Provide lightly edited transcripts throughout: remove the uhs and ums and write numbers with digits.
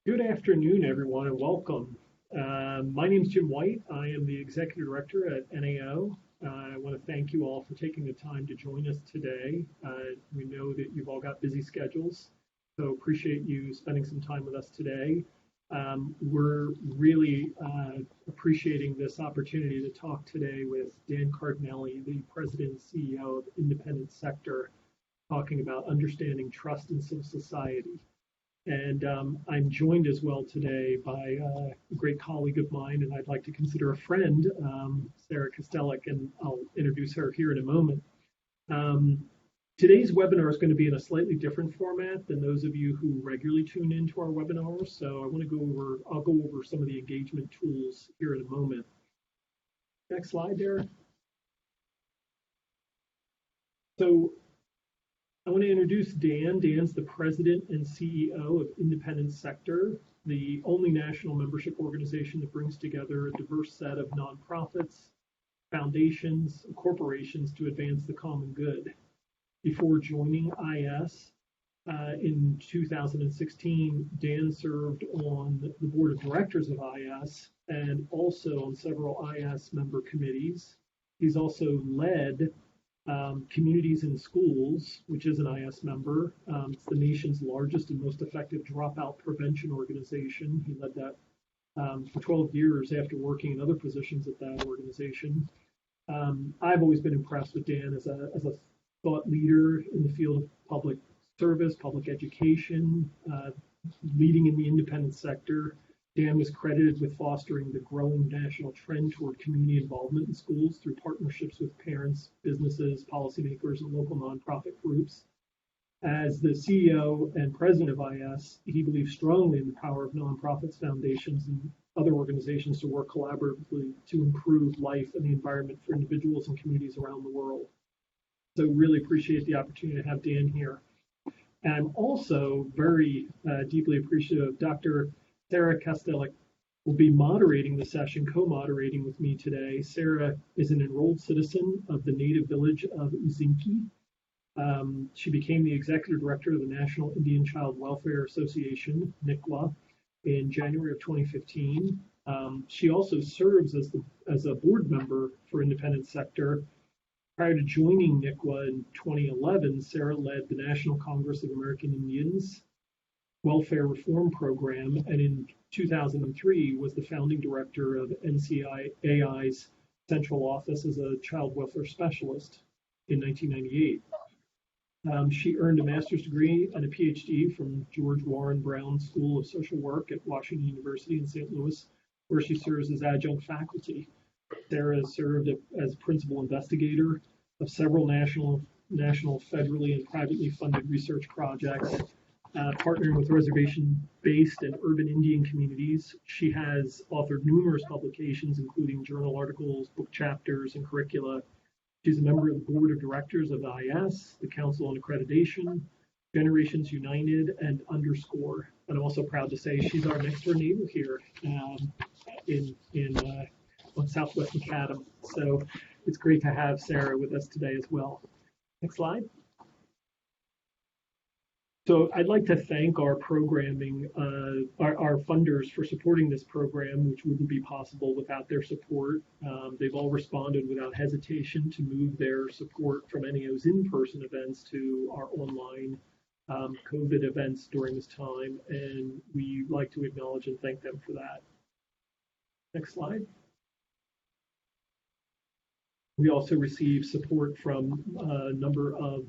Good afternoon, everyone, and welcome. My name is Jim White. I am the Executive Director at NAO. I want to thank you all for taking the time to join us today. We know that you've all got busy schedules, so appreciate you spending some time with us today. We're really appreciating this opportunity to talk today with Dan Cardinelli, the President and CEO of Independent Sector, talking about understanding trust in civil society. And I'm joined as well today by a great colleague of mine, and I'd like to consider a friend, Sarah Kostelik, and I'll introduce her here in a moment. Today's webinar is going to be in a slightly different format than those of you who regularly tune into our webinars. So I'll go over some of the engagement tools here in a moment. Next slide, Derek. So I want to introduce Dan. Dan's the president and CEO of Independent Sector, the only national membership organization that brings together a diverse set of nonprofits, foundations, and corporations to advance the common good. Before joining IS in 2016, Dan served on the board of directors of IS and also on several IS member committees. He's also led Communities in Schools, which is an IS member. It's the nation's largest and most effective dropout prevention organization. He led that for 12 years after working in other positions at that organization. I've always been impressed with Dan as a thought leader in the field of public service, public education, leading in the independent sector. Dan was credited with fostering the growing national trend toward community involvement in schools through partnerships with parents, businesses, policymakers, and local nonprofit groups. As the CEO and president of IS, he believes strongly in the power of nonprofits, foundations, and other organizations to work collaboratively to improve life and the environment for individuals and communities around the world. So really appreciate the opportunity to have Dan here. And I'm also very deeply appreciative of Dr. Sarah Kostelik will be moderating the session, co-moderating with me today. Sarah is an enrolled citizen of the native village of Uzinki. She became the executive director of the National Indian Child Welfare Association, NICWA, in January of 2015. She also serves as a board member for Independent Sector. Prior to joining NICWA in 2011, Sarah led the National Congress of American Indians Welfare Reform Program, and in 2003 was the founding director of NCIAI's central office as a child welfare specialist in 1998. She earned a master's degree and a PhD from George Warren Brown School of Social Work at Washington University in St. Louis, where she serves as adjunct faculty. Sarah served as principal investigator of several national, federally, and privately funded research projects, partnering with reservation-based and urban Indian communities. She has authored numerous publications, including journal articles, book chapters, and curricula. She's a member of the board of directors of IS, the Council on Accreditation, Generations United, and Underscore. And I'm also proud to say she's our next door neighbor here on Southwest Macadam. So it's great to have Sarah with us today as well. Next slide. So I'd like to thank our programming, our funders for supporting this program, which wouldn't be possible without their support. They've all responded without hesitation to move their support from NAO's in-person events to our online COVID events during this time, and we like to acknowledge and thank them for that. Next slide. We also receive support from a number of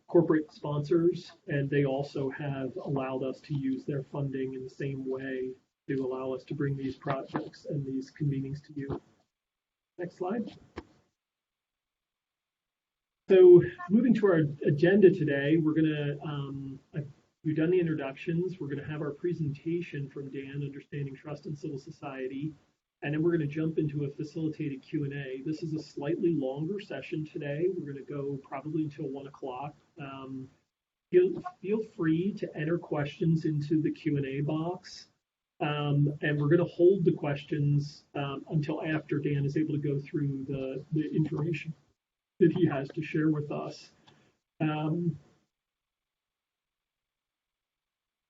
corporate sponsors, and they also have allowed us to use their funding in the same way to allow us to bring these projects and these convenings to you. Next slide. So moving to our agenda today, we're going to, we've done the introductions. We're going to have our presentation from Dan, Understanding Trust in Civil Society, and then we're going to jump into a facilitated Q&A. This is a slightly longer session today. We're going to go probably until 1 o'clock. Feel free to enter questions into the Q&A box. And we're going to hold the questions until after Dan is able to go through the information that he has to share with us.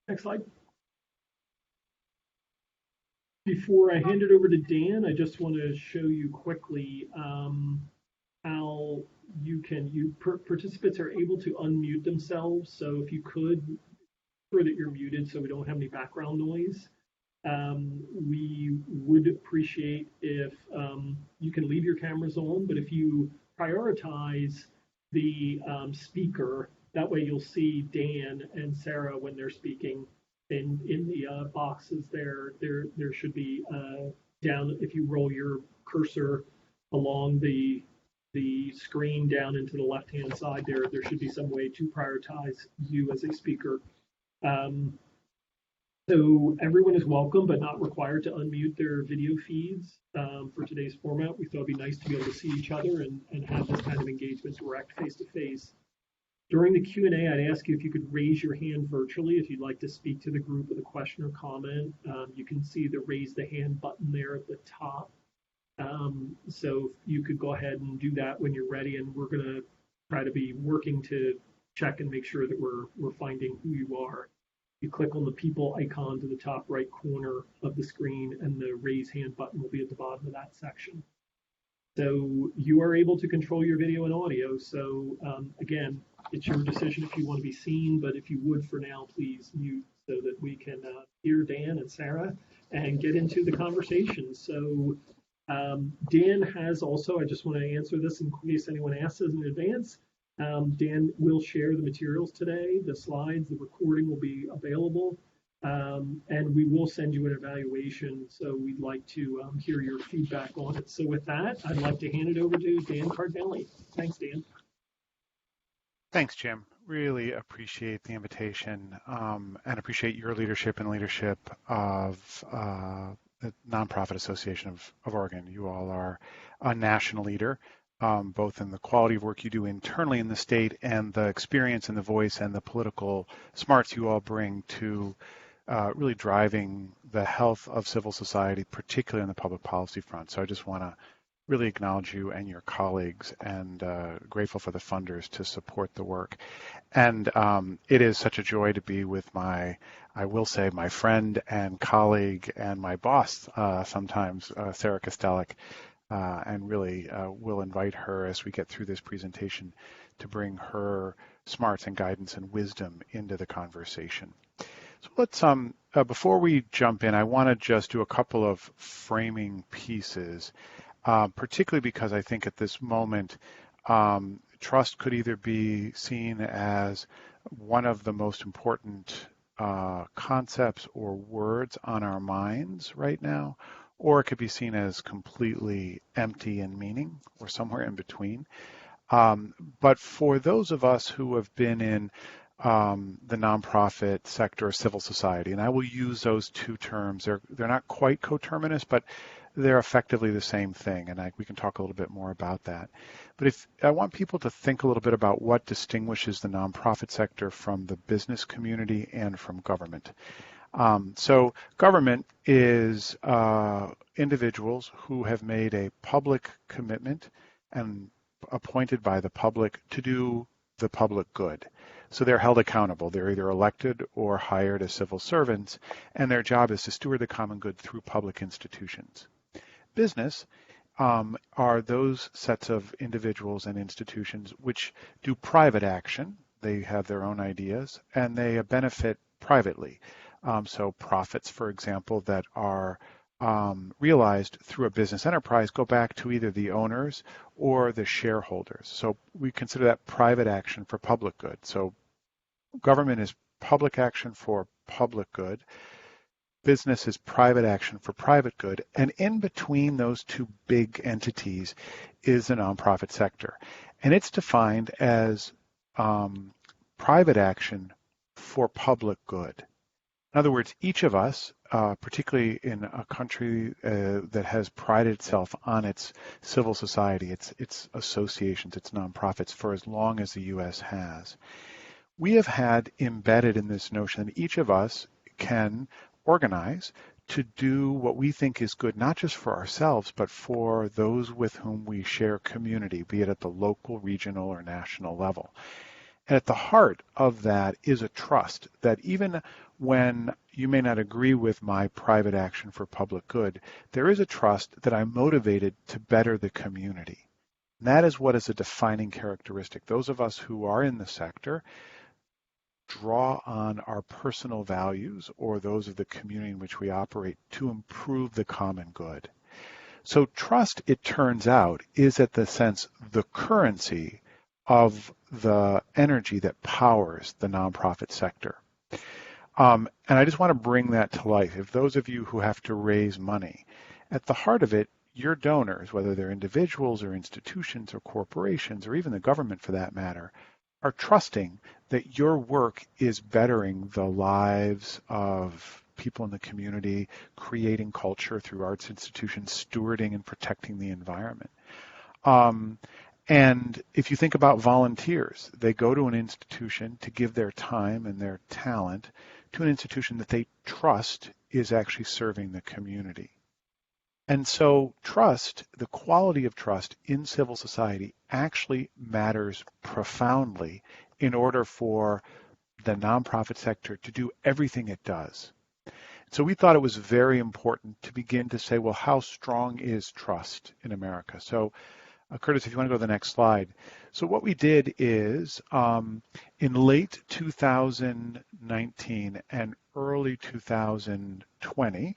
Next slide. Before I hand it over to Dan, I just want to show you quickly how participants are able to unmute themselves. So if you could, ensure that you're muted so we don't have any background noise. We would appreciate if you can leave your cameras on, but if you prioritize the speaker, that way you'll see Dan and Sarah when they're speaking. In the boxes there should be down, if you roll your cursor along the screen down into the left-hand side there should be some way to prioritize you as a speaker. So everyone is welcome, but not required to unmute their video feeds for today's format. We thought it'd be nice to be able to see each other and have this kind of engagement direct face-to-face. During the Q&A, I'd ask you if you could raise your hand virtually if you'd like to speak to the group with a question or comment. You can see the raise the hand button there at the top. So you could go ahead and do that when you're ready, and we're going to try to be working to check and make sure that we're finding who you are. You click on the people icon to the top right corner of the screen, and the raise hand button will be at the bottom of that section. So you are able to control your video and audio. So again, it's your decision if you want to be seen, but if you would for now, please mute so that we can hear Dan and Sarah and get into the conversation. So Dan has also, I just want to answer this in case anyone asks us in advance. Dan will share the materials today, the slides, the recording will be available, and we will send you an evaluation. So we'd like to hear your feedback on it. So with that, I'd like to hand it over to Dan Cardinelli. Thanks, Dan. Thanks, Jim. Really appreciate the invitation and appreciate your leadership and leadership of the Nonprofit Association of Oregon. You all are a national leader. Both in the quality of work you do internally in the state and the experience and the voice and the political smarts you all bring to really driving the health of civil society, particularly on the public policy front. So I just want to really acknowledge you and your colleagues, and grateful for the funders to support the work. And it is such a joy to be with I will say, my friend and colleague and my boss sometimes, Sarah Kostelik. And really we'll invite her as we get through this presentation to bring her smarts and guidance and wisdom into the conversation. So let's, before we jump in, I want to just do a couple of framing pieces, particularly because I think at this moment, trust could either be seen as one of the most important concepts or words on our minds right now, or it could be seen as completely empty in meaning, or somewhere in between. But for those of us who have been in the nonprofit sector or civil society, and I will use those two terms, they're not quite coterminous, but they're effectively the same thing, and we can talk a little bit more about that. But if I want people to think a little bit about what distinguishes the nonprofit sector from the business community and from government. So government is individuals who have made a public commitment and appointed by the public to do the public good. So they're held accountable. They're either elected or hired as civil servants, and their job is to steward the common good through public institutions. Business are those sets of individuals and institutions which do private action. They have their own ideas, and they benefit privately. So profits, for example, that are realized through a business enterprise go back to either the owners or the shareholders. So we consider that private action for public good. So government is public action for public good. Business is private action for private good. And in between those two big entities is the nonprofit sector. And it's defined as private action for public good. In other words, each of us, particularly in a country that has prided itself on its civil society, its associations, its nonprofits for as long as the U.S. has, we have had embedded in this notion that each of us can organize to do what we think is good, not just for ourselves, but for those with whom we share community, be it at the local, regional, or national level. And at the heart of that is a trust that even when you may not agree with my private action for public good, there is a trust that I'm motivated to better the community. And that is what is a defining characteristic. Those of us who are in the sector draw on our personal values or those of the community in which we operate to improve the common good. So trust, it turns out, is at the sense the currency of the energy that powers the nonprofit sector. And I just want to bring that to life. If those of you who have to raise money, at the heart of it, your donors, whether they're individuals or institutions or corporations or even the government for that matter, are trusting that your work is bettering the lives of people in the community, creating culture through arts institutions, stewarding and protecting the environment. And if you think about volunteers, they go to an institution to give their time and their talent to an institution that they trust is actually serving the community. And so trust, the quality of trust in civil society actually matters profoundly in order for the nonprofit sector to do everything it does. So we thought it was very important to begin to say, well, how strong is trust in America? So Curtis, if you want to go to the next slide. So what we did is in late 2019 and early 2020,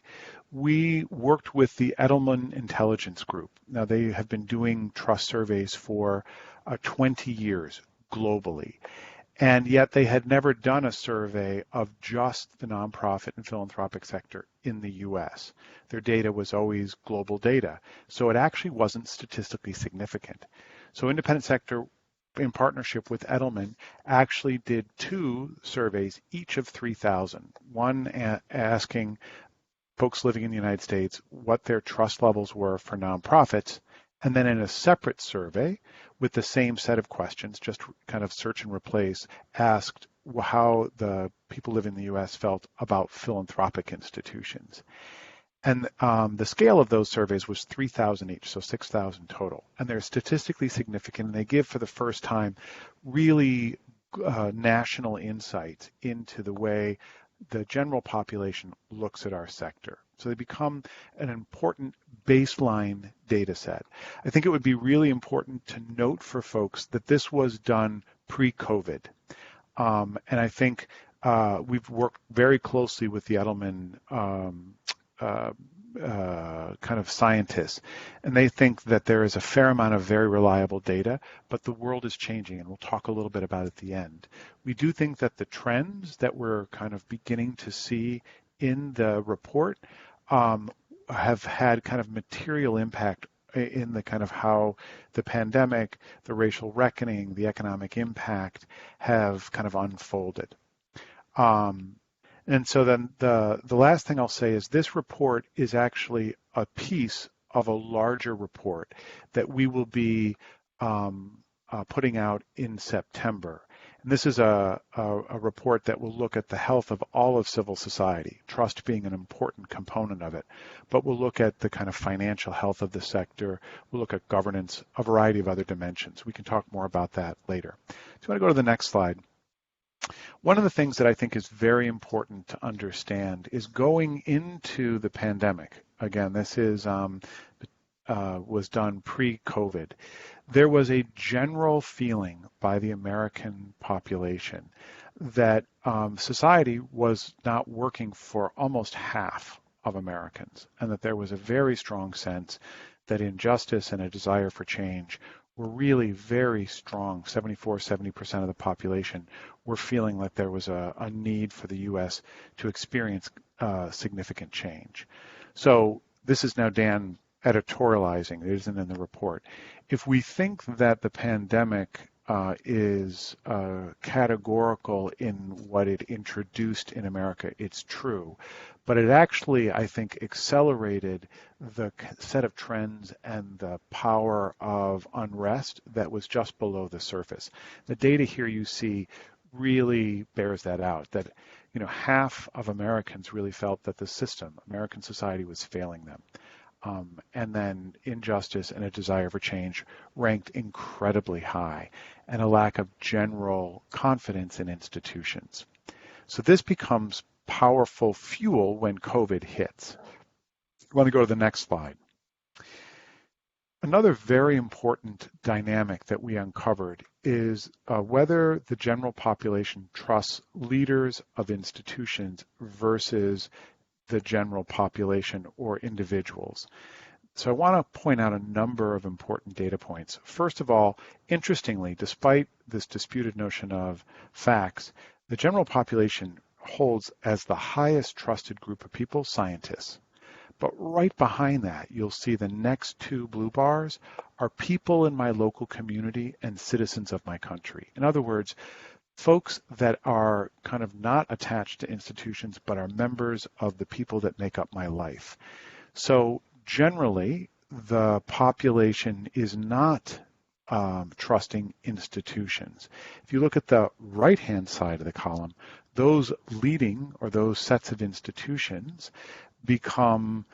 we worked with the Edelman Intelligence Group. Now they have been doing trust surveys for 20 years globally. And yet they had never done a survey of just the nonprofit and philanthropic sector in the US. Their data was always global data, so it actually wasn't statistically significant. So Independent Sector, in partnership with Edelman, actually did 2 surveys, each of 3,000. One asking folks living in the United States what their trust levels were for nonprofits, and then in a separate survey with the same set of questions, just kind of search and replace, asked how the people living in the US felt about philanthropic institutions. And the scale of those surveys was 3,000 each, so 6,000 total. And they're statistically significant, and they give for the first time really national insights into the way the general population looks at our sector. So they become an important baseline data set. I think it would be really important to note for folks that this was done pre-COVID. And I think we've worked very closely with the Edelman kind of scientists, and they think that there is a fair amount of very reliable data, but the world is changing, and we'll talk a little bit about it at the end. We do think that the trends that we're kind of beginning to see in the report have had kind of material impact in the kind of how the pandemic, the racial reckoning, the economic impact have kind of unfolded. And so then the last thing I'll say is this report is actually a piece of a larger report that we will be putting out in September. And this is a report that will look at the health of all of civil society, trust being an important component of it. But we'll look at the kind of financial health of the sector. We'll look at governance, a variety of other dimensions. We can talk more about that later. So you want to go to the next slide. One of the things that I think is very important to understand is going into the pandemic. Again, this is was done pre-COVID. There was a general feeling by the American population that society was not working for almost half of Americans, and that there was a very strong sense that injustice and a desire for change were really very strong. 70% of the population were feeling like there was a need for the U.S. to experience significant change. So this is now Dan editorializing. It isn't in the report. If we think that the pandemic is categorical in what it introduced in America, it's true. But it actually, I think, accelerated the set of trends and the power of unrest that was just below the surface. The data here you see really bears that out, that half of Americans really felt that the system, American society, was failing them. And then injustice and a desire for change ranked incredibly high, and a lack of general confidence in institutions. So this becomes powerful fuel when COVID hits. I want to go to the next slide. Another very important dynamic that we uncovered is whether the general population trusts leaders of institutions versus the general population or individuals. So I want to point out a number of important data points. First of all, interestingly, despite this disputed notion of facts, the general population holds as the highest trusted group of people scientists. But right behind that, you'll see the next two blue bars are people in my local community and citizens of my country. In other words, folks that are kind of not attached to institutions, but are members of the people that make up my life. So generally, the population is not trusting institutions. If you look at the right-hand side of the column, those leading or those sets of institutions become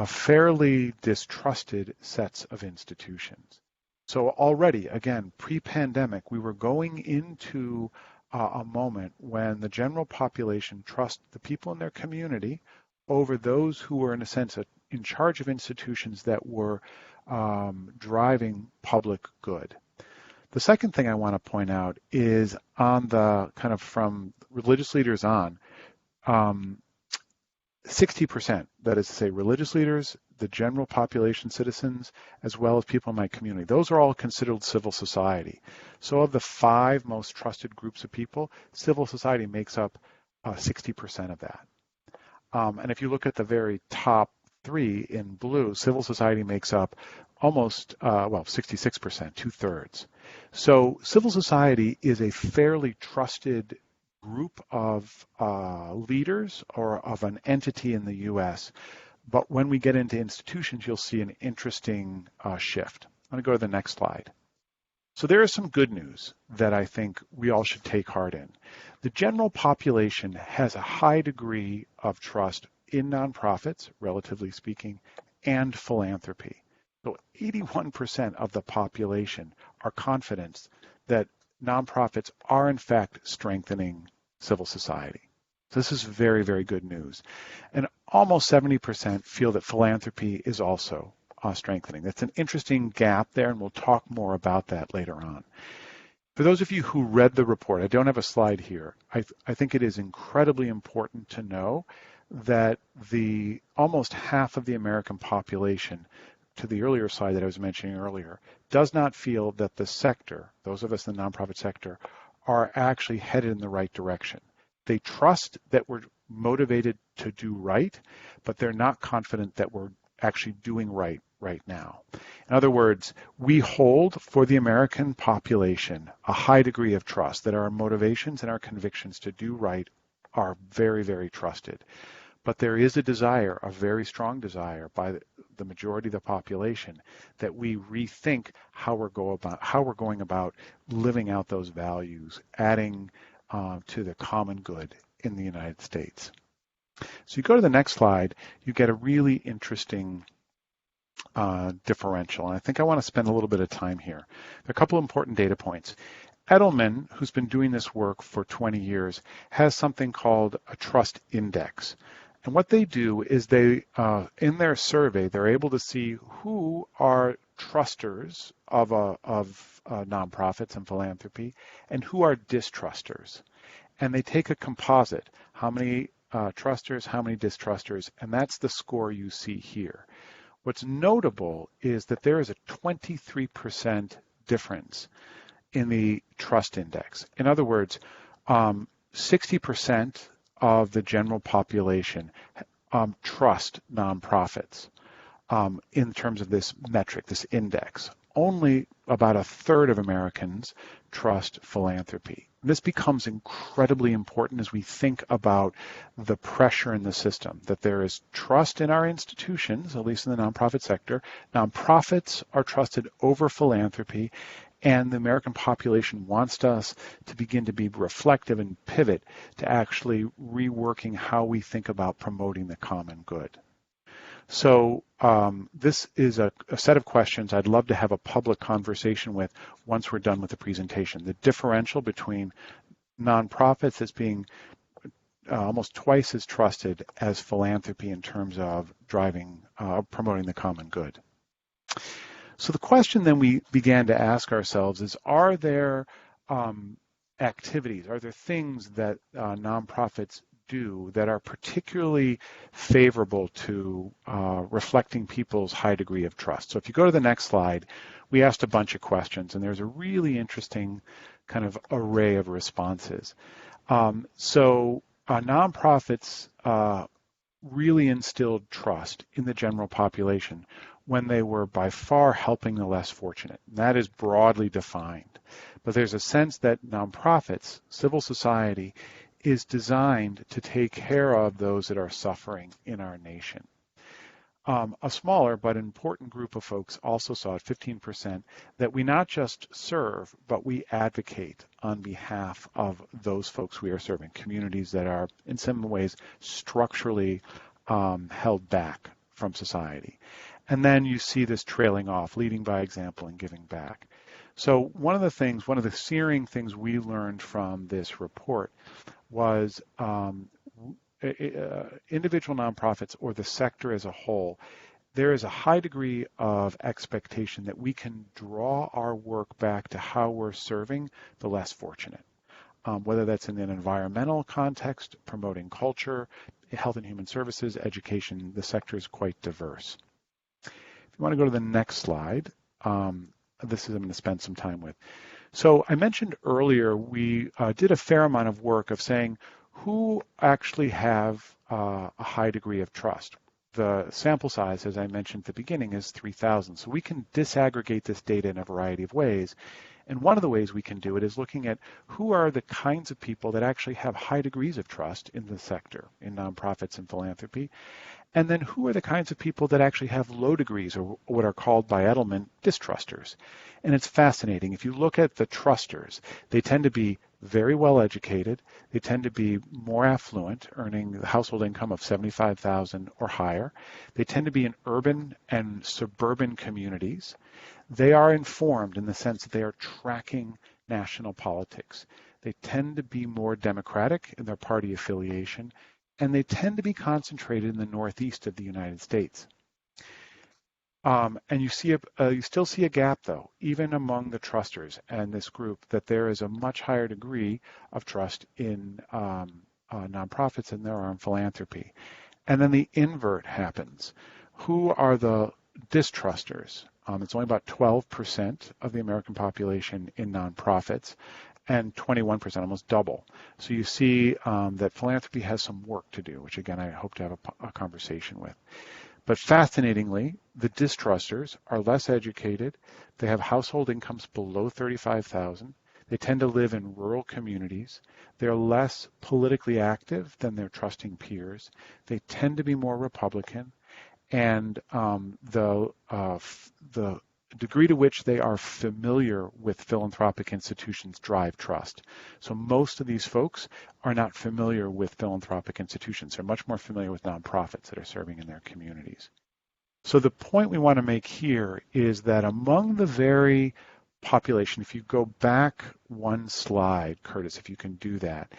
fairly distrusted sets of institutions. So already, again, pre-pandemic, we were going into a moment when the general population trusts the people in their community over those who were, in a sense, in charge of institutions that were driving public good. The second thing I want to point out is on the kind of from religious leaders on, 60%, that is to say religious leaders, the general population, citizens, as well as people in my community. Those are all considered civil society. So of the 5 most trusted groups of people, civil society makes up 60% of that. And if you look at the very top 3 in blue, civil society makes up almost, 66%, 2/3. So civil society is a fairly trusted group of leaders or of an entity in the U.S. But when we get into institutions, you'll see an interesting shift. I'm going to go to the next slide. So there is some good news that I think we all should take heart in. The general population has a high degree of trust in nonprofits, relatively speaking, and philanthropy. So 81% of the population are confident that nonprofits are in fact strengthening civil society. So this is very, very good news. And almost 70% feel that philanthropy is also strengthening. That's an interesting gap there, and we'll talk more about that later on. For those of you who read the report, I don't have a slide here. I think it is incredibly important to know that the almost half of the American population, to the earlier slide that I was mentioning earlier, does not feel that the sector, those of us in the nonprofit sector, are actually headed in the right direction. They trust that we're motivated to do right, but they're not confident that we're actually doing right now. In other words, we hold for the American population a high degree of trust that our motivations and our convictions to do right are very, very trusted. But there is a desire, a very strong desire by the majority of the population that we rethink how we're going about living out those values, adding to the common good in the United States. So you go to the next slide, you get a really interesting differential. And I think I want to spend a little bit of time here. There are a couple of important data points. Edelman, who's been doing this work for 20 years, has something called a trust index. And what they do is they, in their survey, they're able to see who are trusters of nonprofits and philanthropy and who are distrusters. And they take a composite, how many trusters, how many distrusters, and that's the score you see here. What's notable is that there is a 23% difference in the trust index. In other words, 60% of the general population trust nonprofits in terms of this metric, this index. Only about 1/3 of Americans trust philanthropy. This becomes incredibly important as we think about the pressure in the system, that there is trust in our institutions, at least in the nonprofit sector. Nonprofits are trusted over philanthropy, and the American population wants us to begin to be reflective and pivot to actually reworking how we think about promoting the common good. So this is a set of questions I'd love to have a public conversation with once we're done with the presentation. The differential between nonprofits as being almost twice as trusted as philanthropy in terms of promoting the common good. So the question then we began to ask ourselves is, are there activities, are there things that nonprofits do that are particularly favorable to reflecting people's high degree of trust? So if you go to the next slide, we asked a bunch of questions, and there's a really interesting kind of array of responses. Nonprofits really instilled trust in the general population when they were by far helping the less fortunate. And that is broadly defined. But there's a sense that nonprofits, civil society, is designed to take care of those that are suffering in our nation. A smaller but important group of folks also saw at 15% that we not just serve, but we advocate on behalf of those folks we are serving, communities that are in some ways structurally held back from society. And then you see this trailing off, leading by example and giving back. So one of the searing things we learned from this report was individual nonprofits or the sector as a whole, there is a high degree of expectation that we can draw our work back to how we're serving the less fortunate, whether that's in an environmental context, promoting culture, health and human services, education. The sector is quite diverse. If you want to go to the next slide, this is I'm going to spend some time with. So I mentioned earlier we did a fair amount of work of saying who actually have a high degree of trust. The sample size, as I mentioned at the beginning, is 3,000. So we can disaggregate this data in a variety of ways. And one of the ways we can do it is looking at who are the kinds of people that actually have high degrees of trust in the sector, in nonprofits and philanthropy. And then who are the kinds of people that actually have low degrees, or what are called by Edelman distrusters. And it's fascinating. If you look at the trusters, they tend to be very well educated. They tend to be more affluent, earning a household income of $75,000 or higher. They tend to be in urban and suburban communities. They are informed in the sense that they are tracking national politics. They tend to be more democratic in their party affiliation, and they tend to be concentrated in the northeast of the United States. And you still see a gap, though, even among the trusters and this group, that there is a much higher degree of trust in nonprofits than there are in philanthropy. And then the invert happens. Who are the distrusters? It's only about 12% of the American population in nonprofits, and 21%, almost double. So you see that philanthropy has some work to do, which again I hope to have a conversation with. But fascinatingly, the distrusters are less educated. They have household incomes below $35,000. They tend to live in rural communities. They're less politically active than their trusting peers. They tend to be more Republican. And the degree to which they are familiar with philanthropic institutions drive trust. So most of these folks are not familiar with philanthropic institutions. They're much more familiar with nonprofits that are serving in their communities. So the point we want to make here is that among the very population, if you go back one slide, Curtis, if you can do that,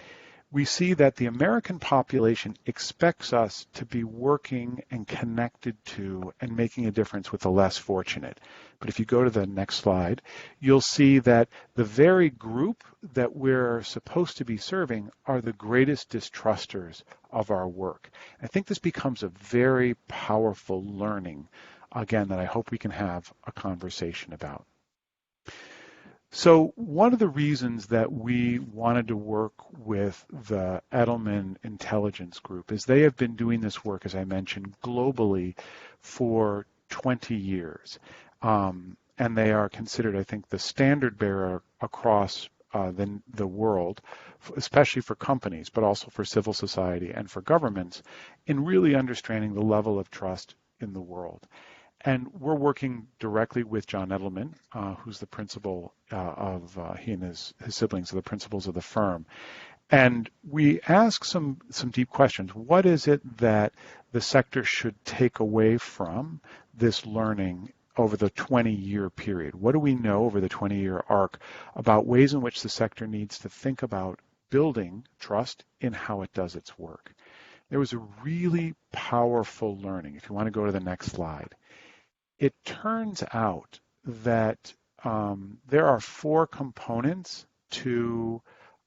we see that the American population expects us to be working and connected to and making a difference with the less fortunate. But if you go to the next slide, you'll see that the very group that we're supposed to be serving are the greatest distrusters of our work. I think this becomes a very powerful learning, again, that I hope we can have a conversation about. So one of the reasons that we wanted to work with the Edelman Intelligence Group is they have been doing this work, as I mentioned, globally for 20 years. And they are considered, I think, the standard bearer across the world, especially for companies, but also for civil society and for governments, in really understanding the level of trust in the world. And we're working directly with John Edelman, who's the principal he and his siblings are the principals of the firm. And we ask some deep questions. What is it that the sector should take away from this learning over the 20-year period? What do we know over the 20-year arc about ways in which the sector needs to think about building trust in how it does its work. There was a really powerful learning. If you want to go to the next slide, it turns out that there are 4 components to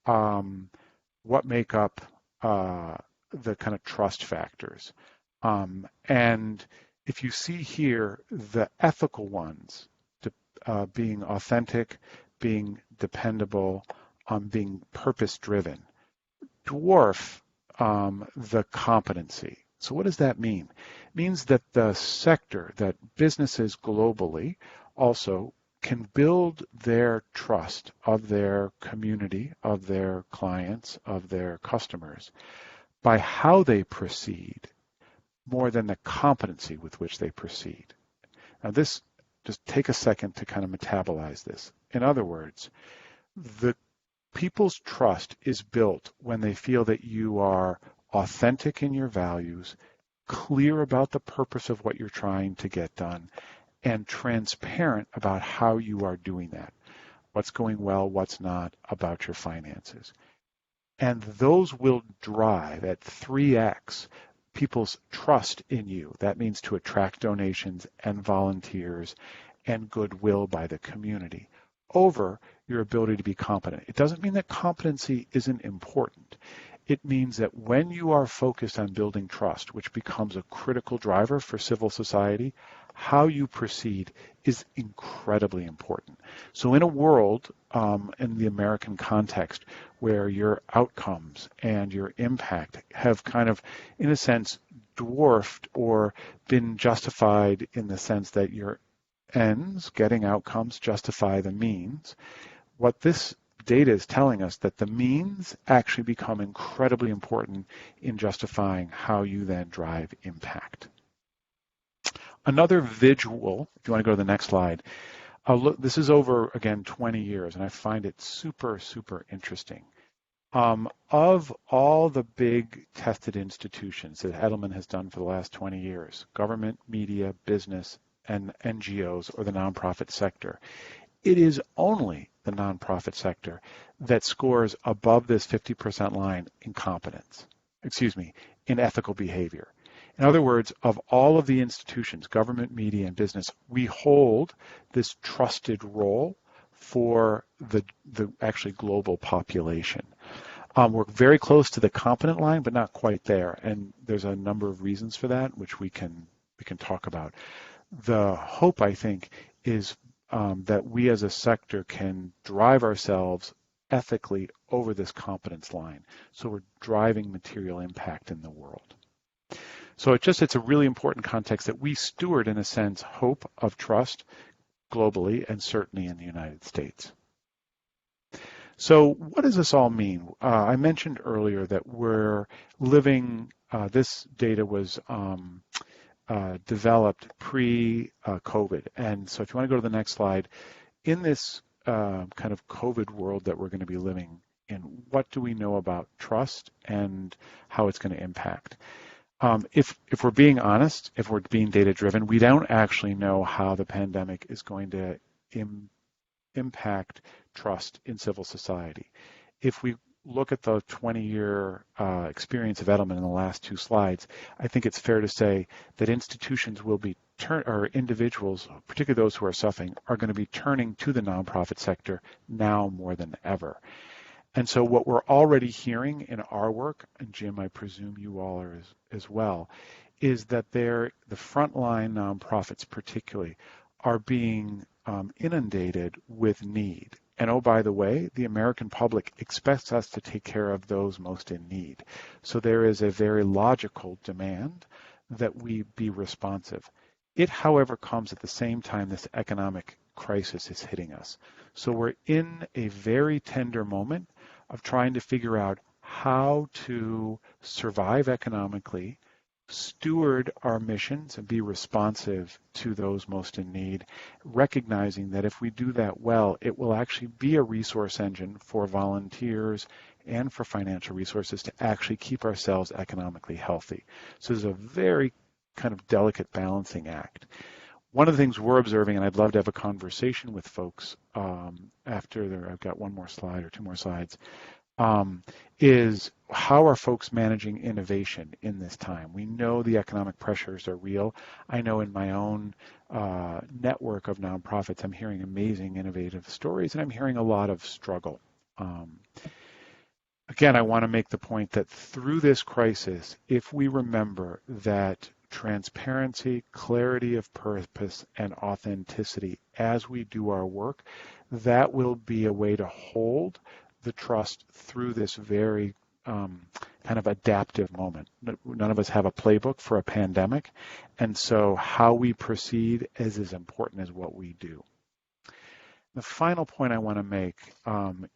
what make up the kind of trust factors. And if you see here, the ethical ones, being authentic, being dependable, being purpose-driven, dwarf the competency. So what does that mean? It means that the sector, that businesses globally also can build their trust of their community, of their clients, of their customers by how they proceed more than the competency with which they proceed. Now this, just take a second to kind of metabolize this. In other words, the people's trust is built when they feel that you are authentic in your values, clear about the purpose of what you're trying to get done, and transparent about how you are doing that. What's going well, what's not, about your finances. And those will drive at 3x people's trust in you. That means to attract donations and volunteers and goodwill by the community over your ability to be competent. It doesn't mean that competency isn't important. It means that when you are focused on building trust, which becomes a critical driver for civil society, how you proceed is incredibly important. So in a world, in the American context, where your outcomes and your impact have kind of, in a sense, dwarfed or been justified in the sense that your ends, getting outcomes, justify the means, what this data is telling us that the means actually become incredibly important in justifying how you then drive impact. Another visual, if you want to go to the next slide, this is over, again, 20 years, and I find it super, super interesting. Of all the big tested institutions that Edelman has done for the last 20 years, government, media, business, and NGOs, or the nonprofit sector, it is only the nonprofit sector that scores above this 50% line in competence, in ethical behavior. In other words, of all of the institutions, government, media, and business, we hold this trusted role for the actually global population. We're very close to the competent line, but not quite there. And there's a number of reasons for that, which we can talk about. The hope, I think, is that we as a sector can drive ourselves ethically over this competence line. So we're driving material impact in the world. So it's a really important context that we steward, in a sense, hope of trust globally and certainly in the United States. So what does this all mean? I mentioned earlier that we're living, this data was developed pre-COVID. And so if you want to go to the next slide, in this kind of COVID world that we're going to be living in, what do we know about trust and how it's going to impact? If we're being honest, if we're being data-driven, we don't actually know how the pandemic is going to impact trust in civil society. If we look at the 20-year experience of Edelman in the last 2 slides, I think it's fair to say that institutions will be or individuals, particularly those who are suffering, are going to be turning to the nonprofit sector now more than ever. And so what we're already hearing in our work, and Jim, I presume you all are as well, is that the frontline nonprofits particularly are being inundated with need. And oh, by the way, the American public expects us to take care of those most in need. So there is a very logical demand that we be responsive. It, however, comes at the same time this economic crisis is hitting us. So we're in a very tender moment of trying to figure out how to survive economically, steward our missions, and be responsive to those most in need, recognizing that if we do that well, it will actually be a resource engine for volunteers and for financial resources to actually keep ourselves economically healthy. So there's a very kind of delicate balancing act. One of the things we're observing, and I'd love to have a conversation with folks after I've got one more slide or 2 more slides, is how are folks managing innovation in this time? We know the economic pressures are real. I know in my own network of nonprofits, I'm hearing amazing innovative stories, and I'm hearing a lot of struggle. Again, I want to make the point that through this crisis, if we remember that transparency, clarity of purpose, and authenticity as we do our work, that will be a way to hold the trust through this very kind of adaptive moment. None of us have a playbook for a pandemic, and so how we proceed is as important as what we do. The final point I want to make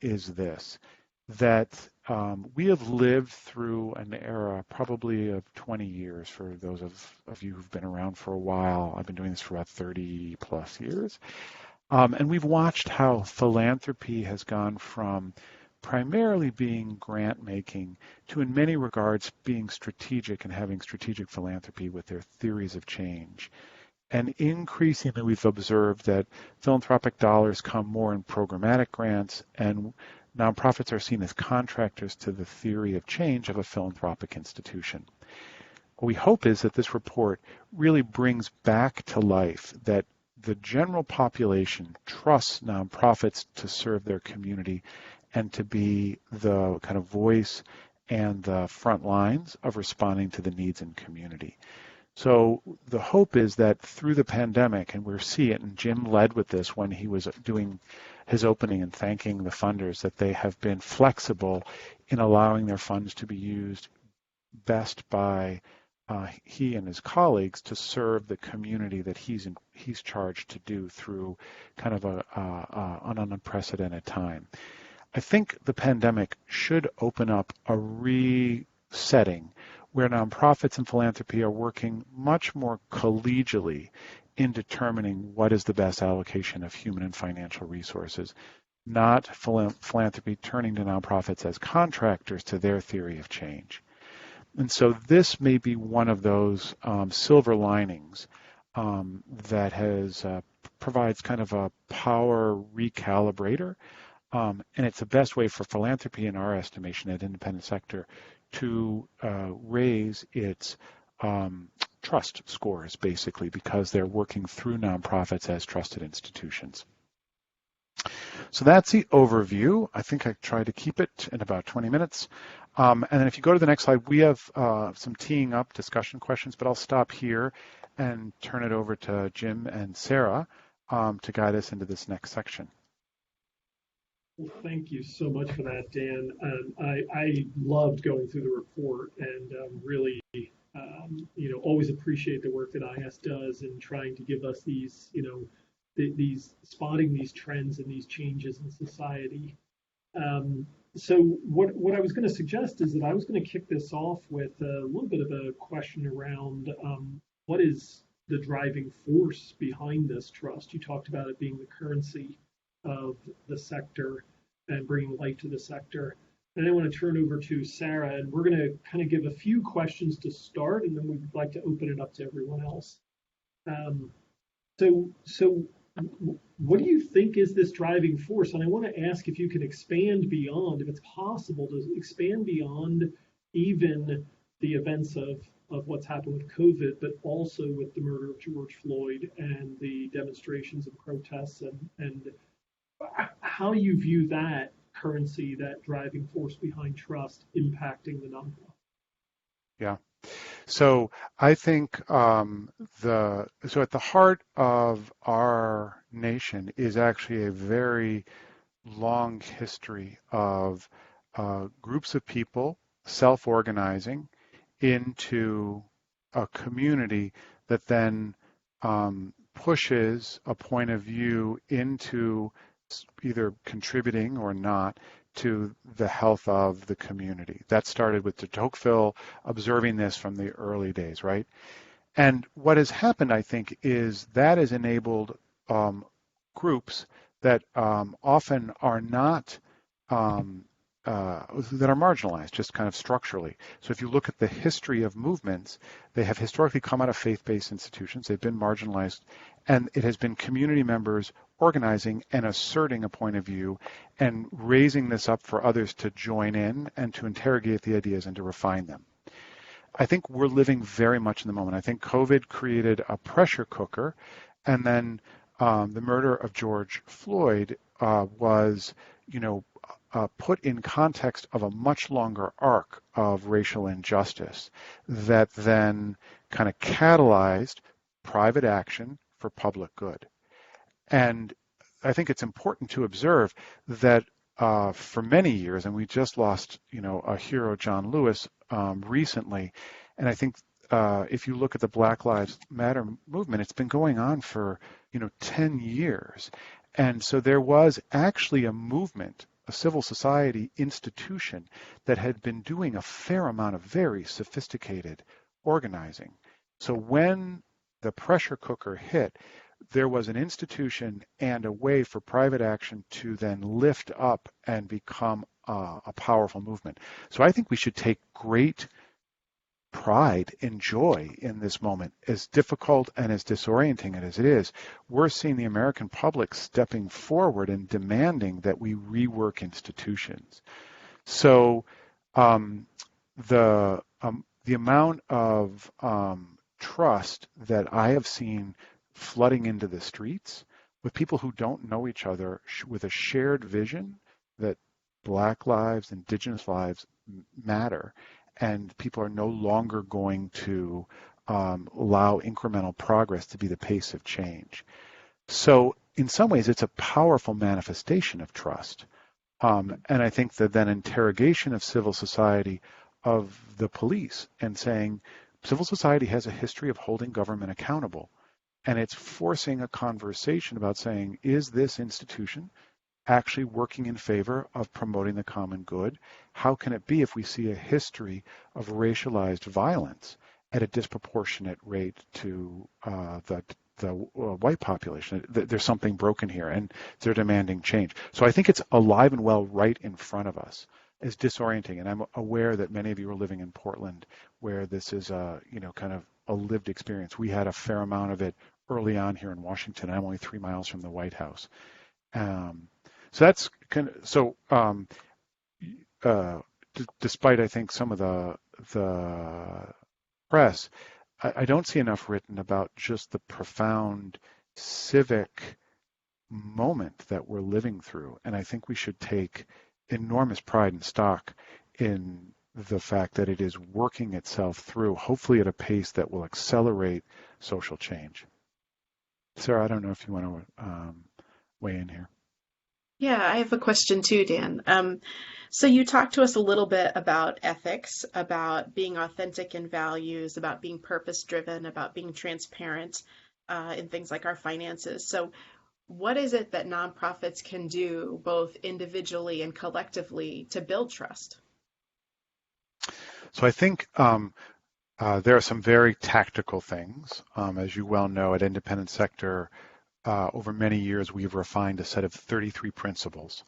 is this, that we have lived through an era probably of 20 years for those of you who've been around for a while. I've been doing this for about 30 plus years. And we've watched how philanthropy has gone from primarily being grant making to in many regards being strategic and having strategic philanthropy with their theories of change. And increasingly we've observed that philanthropic dollars come more in programmatic grants, and nonprofits are seen as contractors to the theory of change of a philanthropic institution. What we hope is that this report really brings back to life that the general population trusts nonprofits to serve their community and to be the kind of voice and the front lines of responding to the needs in community. So the hope is that through the pandemic, and we'll see it, and Jim led with this when he was doing his opening and thanking the funders, that they have been flexible in allowing their funds to be used best by he and his colleagues to serve the community that he's charged to do through kind of an unprecedented time. I think the pandemic should open up a resetting where nonprofits and philanthropy are working much more collegially in determining what is the best allocation of human and financial resources, not philanthropy turning to nonprofits as contractors to their theory of change. And so this may be one of those silver linings that has provides kind of a power recalibrator, and it's the best way for philanthropy, in our estimation, at independent sector, to raise its trust scores, basically, because they're working through nonprofits as trusted institutions. So that's the overview. I think I tried to keep it in about 20 minutes. And then if you go to the next slide, we have some teeing up discussion questions, but I'll stop here and turn it over to Jim and Sarah to guide us into this next section. Well, thank you so much for that, Dan. I loved going through the report and really, always appreciate the work that IS does in trying to give us these, these spotting these trends and these changes in society. So what I was going to suggest is that I was going to kick this off with a little bit of a question around what is the driving force behind this trust? You talked about it being the currency of the sector and bringing light to the sector. And I want to turn over to Sarah, and we're going to kind of give a few questions to start, and then we'd like to open it up to everyone else. So what do you think is this driving force? And I want to ask if you can expand beyond, if it's possible to expand beyond even the events of what's happened with COVID, but also with the murder of George Floyd and the demonstrations and protests, and how you view that currency, that driving force behind trust, impacting the nonprofit. Yeah. So I think so at the heart of our nation is actually a very long history of groups of people self-organizing into a community that then pushes a point of view into either contributing or not to the health of the community. That started with de Tocqueville observing this from the early days, right? And what has happened, I think, is that has enabled groups that often are not that are marginalized, just kind of structurally. So if you look at the history of movements, they have historically come out of faith-based institutions. They've been marginalized, and it has been community members organizing and asserting a point of view and raising this up for others to join in and to interrogate the ideas and to refine them. I think we're living very much in the moment. I think COVID created a pressure cooker, and then the murder of George Floyd was, put in context of a much longer arc of racial injustice that then kind of catalyzed private action for public good. And I think it's important to observe that for many years, and we just lost, a hero, John Lewis, recently, and I think if you look at the Black Lives Matter movement, it's been going on for, 10 years. And so there was actually a movement, a civil society institution that had been doing a fair amount of very sophisticated organizing. So when the pressure cooker hit, there was an institution and a way for private action to then lift up and become a powerful movement. So I think we should take great pride and joy in this moment. As difficult and as disorienting as it is, we're seeing the American public stepping forward and demanding that we rework institutions. So the amount of trust that I have seen flooding into the streets with people who don't know each other with a shared vision that Black lives, Indigenous lives matter, and people are no longer going to allow incremental progress to be the pace of change. So in some ways, it's a powerful manifestation of trust. And I think that then interrogation of civil society, of the police, and saying civil society has a history of holding government accountable. And it's forcing a conversation about saying, is this institution actually working in favor of promoting the common good? How can it be if we see a history of racialized violence at a disproportionate rate to the white population? There's something broken here, and they're demanding change. So I think it's alive and well right in front of us. It's disorienting, and I'm aware that many of you are living in Portland, where this is kind of a lived experience. We had a fair amount of it early on here in Washington. I'm only 3 miles from the White House. So that's despite I think some of the press, I don't see enough written about just the profound civic moment that we're living through. And I think we should take enormous pride and stock in the fact that it is working itself through, hopefully at a pace that will accelerate social change. Sarah, I don't know if you want to weigh in here. Yeah, I have a question too, Dan. So you talked to us a little bit about ethics, about being authentic in values, about being purpose-driven, about being transparent in things like our finances. So what is it that nonprofits can do both individually and collectively to build trust? So I think there are some very tactical things. As you well know, at Independent Sector, over many years, we've refined a set of 33 principles,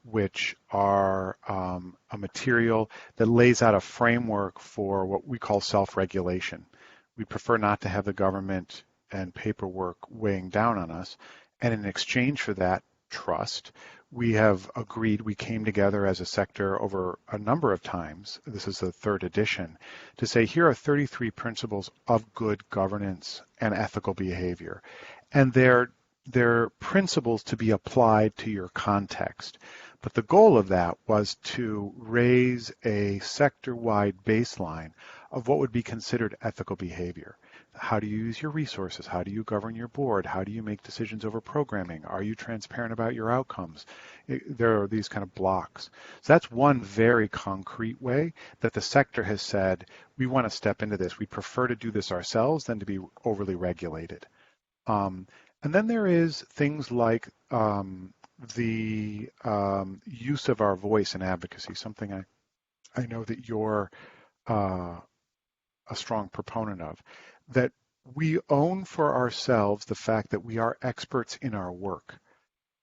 which are a material that lays out a framework for what we call self-regulation. We prefer not to have the government and paperwork weighing down on us. And in exchange for that trust, we have agreed, we came together as a sector over a number of times, this is the 3rd edition, to say here are 33 principles of good governance and ethical behavior. And they're principles to be applied to your context. But the goal of that was to raise a sector-wide baseline of what would be considered ethical behavior. How do you use your resources? How do you govern your board? How do you make decisions over programming? Are you transparent about your outcomes? There are these kind of blocks. So that's one very concrete way that the sector has said, we want to step into this. We prefer to do this ourselves than to be overly regulated. And then there is things like the use of our voice in advocacy, something I know that you're a strong proponent of, that we own for ourselves the fact that we are experts in our work,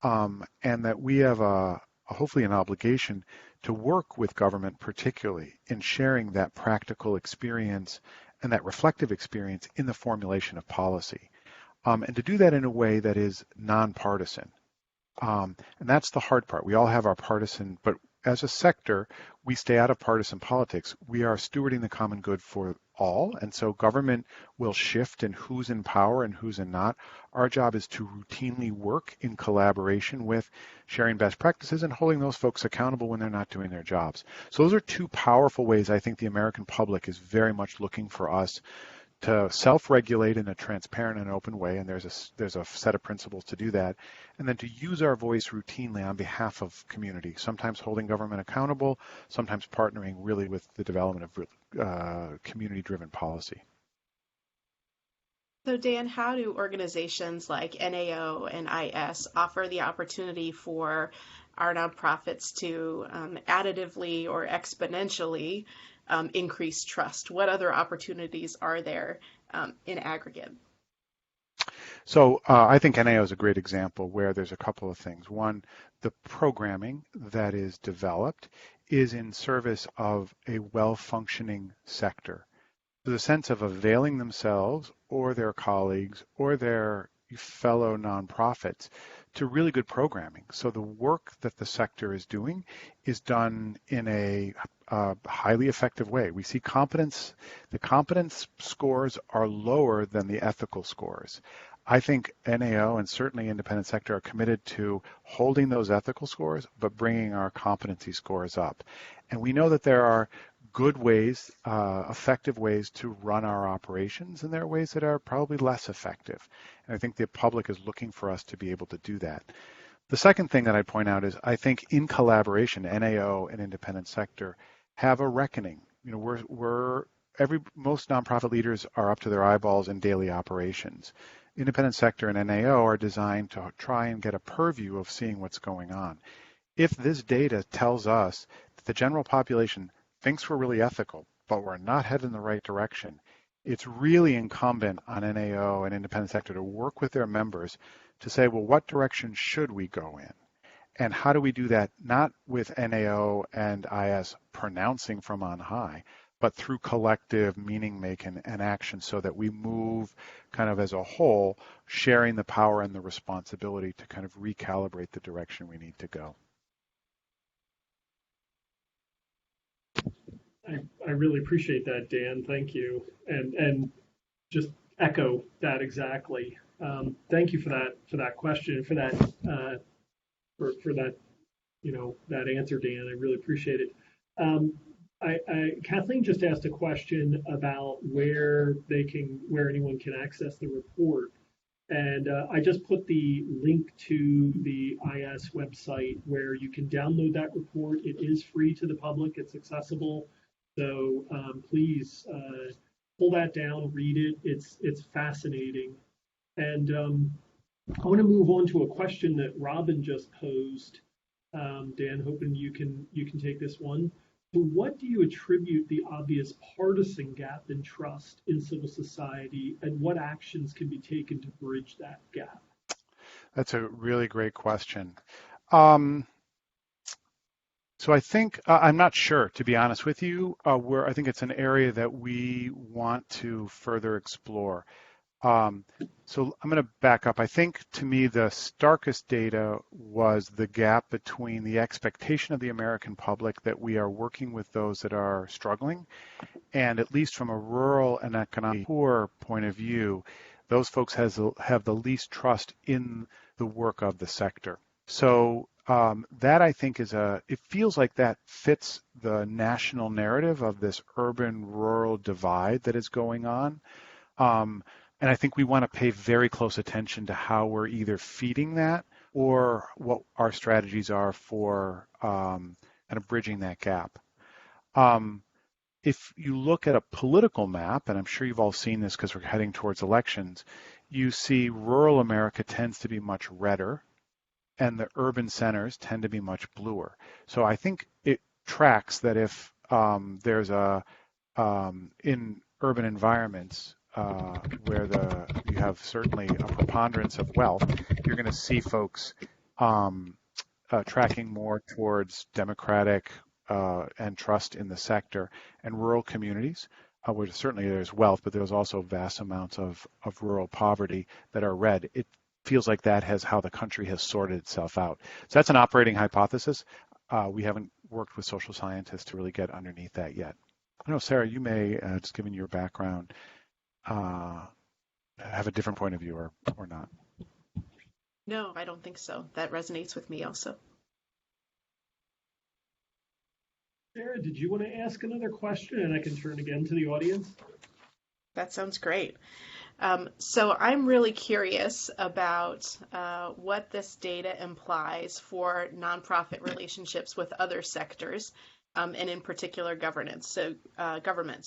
and that we have a hopefully an obligation to work with government, particularly in sharing that practical experience and that reflective experience in the formulation of policy, and to do that in a way that is nonpartisan. And that's the hard part. We all have our partisan, but as a sector, we stay out of partisan politics. We are stewarding the common good for all, and so government will shift in who's in power and who's in not. Our job is to routinely work in collaboration with sharing best practices and holding those folks accountable when they're not doing their jobs. So those are two powerful ways I think the American public is very much looking for us to self-regulate in a transparent and open way, and there's a set of principles to do that, and then to use our voice routinely on behalf of community, sometimes holding government accountable, sometimes partnering really with the development of community-driven policy. So Dan, how do organizations like NAO and IS offer the opportunity for our nonprofits to additively or exponentially increase trust? What other opportunities are there in aggregate? So I think NAO is a great example where there's a couple of things. One, the programming that is developed is in service of a well-functioning sector. So the sense of availing themselves or their colleagues or their fellow nonprofits to really good programming. So the work that the sector is doing is done in a highly effective way. We see the competence scores are lower than the ethical scores. I think NAO and certainly independent sector are committed to holding those ethical scores, but bringing our competency scores up. And we know that there are good ways, effective ways to run our operations, and there are ways that are probably less effective. And I think the public is looking for us to be able to do that. The second thing that I'd point out is I think in collaboration, NAO and independent sector have a reckoning. You know, most nonprofit leaders are up to their eyeballs in daily operations. Independent sector and NAO are designed to try and get a purview of seeing what's going on. If this data tells us that the general population thinks we're really ethical, but we're not headed in the right direction, it's really incumbent on NAO and independent sector to work with their members to say, well, what direction should we go in? And how do we do that, not with NAO and IS pronouncing from on high, but through collective meaning making and action so that we move kind of as a whole, sharing the power and the responsibility to kind of recalibrate the direction we need to go. I really appreciate that, Dan. Thank you. And just echo that exactly. Thank you for that question, for that that answer, Dan. I really appreciate it. Kathleen just asked a question about where anyone can access the report. And I just put the link to the IS website where you can download that report. It is free to the public. It's accessible. So please pull that down, read it. It's fascinating. And I want to move on to a question that Robin just posed. Dan, hoping you can take this one. To what do you attribute the obvious partisan gap in trust in civil society, and what actions can be taken to bridge that gap? That's a really great question. So I think, I'm not sure, to be honest with you, I think it's an area that we want to further explore. So I'm going to back up. I think to me the starkest data was the gap between the expectation of the American public that we are working with those that are struggling, and at least from a rural and economically poor point of view, those folks have the least trust in the work of the sector. So that I think it feels like that fits the national narrative of this urban-rural divide that is going on. And I think we want to pay very close attention to how we're either feeding that or what our strategies are for kind of bridging that gap. If you look at a political map, and I'm sure you've all seen this because we're heading towards elections, you see rural America tends to be much redder, and the urban centers tend to be much bluer. So I think it tracks that if there's in urban environments, where you have certainly a preponderance of wealth, you're going to see folks tracking more towards democratic and trust in the sector and rural communities, where certainly there's wealth, but there's also vast amounts of rural poverty that are red. It feels like that has how the country has sorted itself out. So that's an operating hypothesis. We haven't worked with social scientists to really get underneath that yet. I know, Sarah, you may, just given your background, have a different point of view or not. No, I don't think so. That resonates with me also. Sarah, did you want to ask another question? And I can turn again to the audience. That sounds great. So I'm really curious about what this data implies for nonprofit relationships with other sectors, and in particular government. So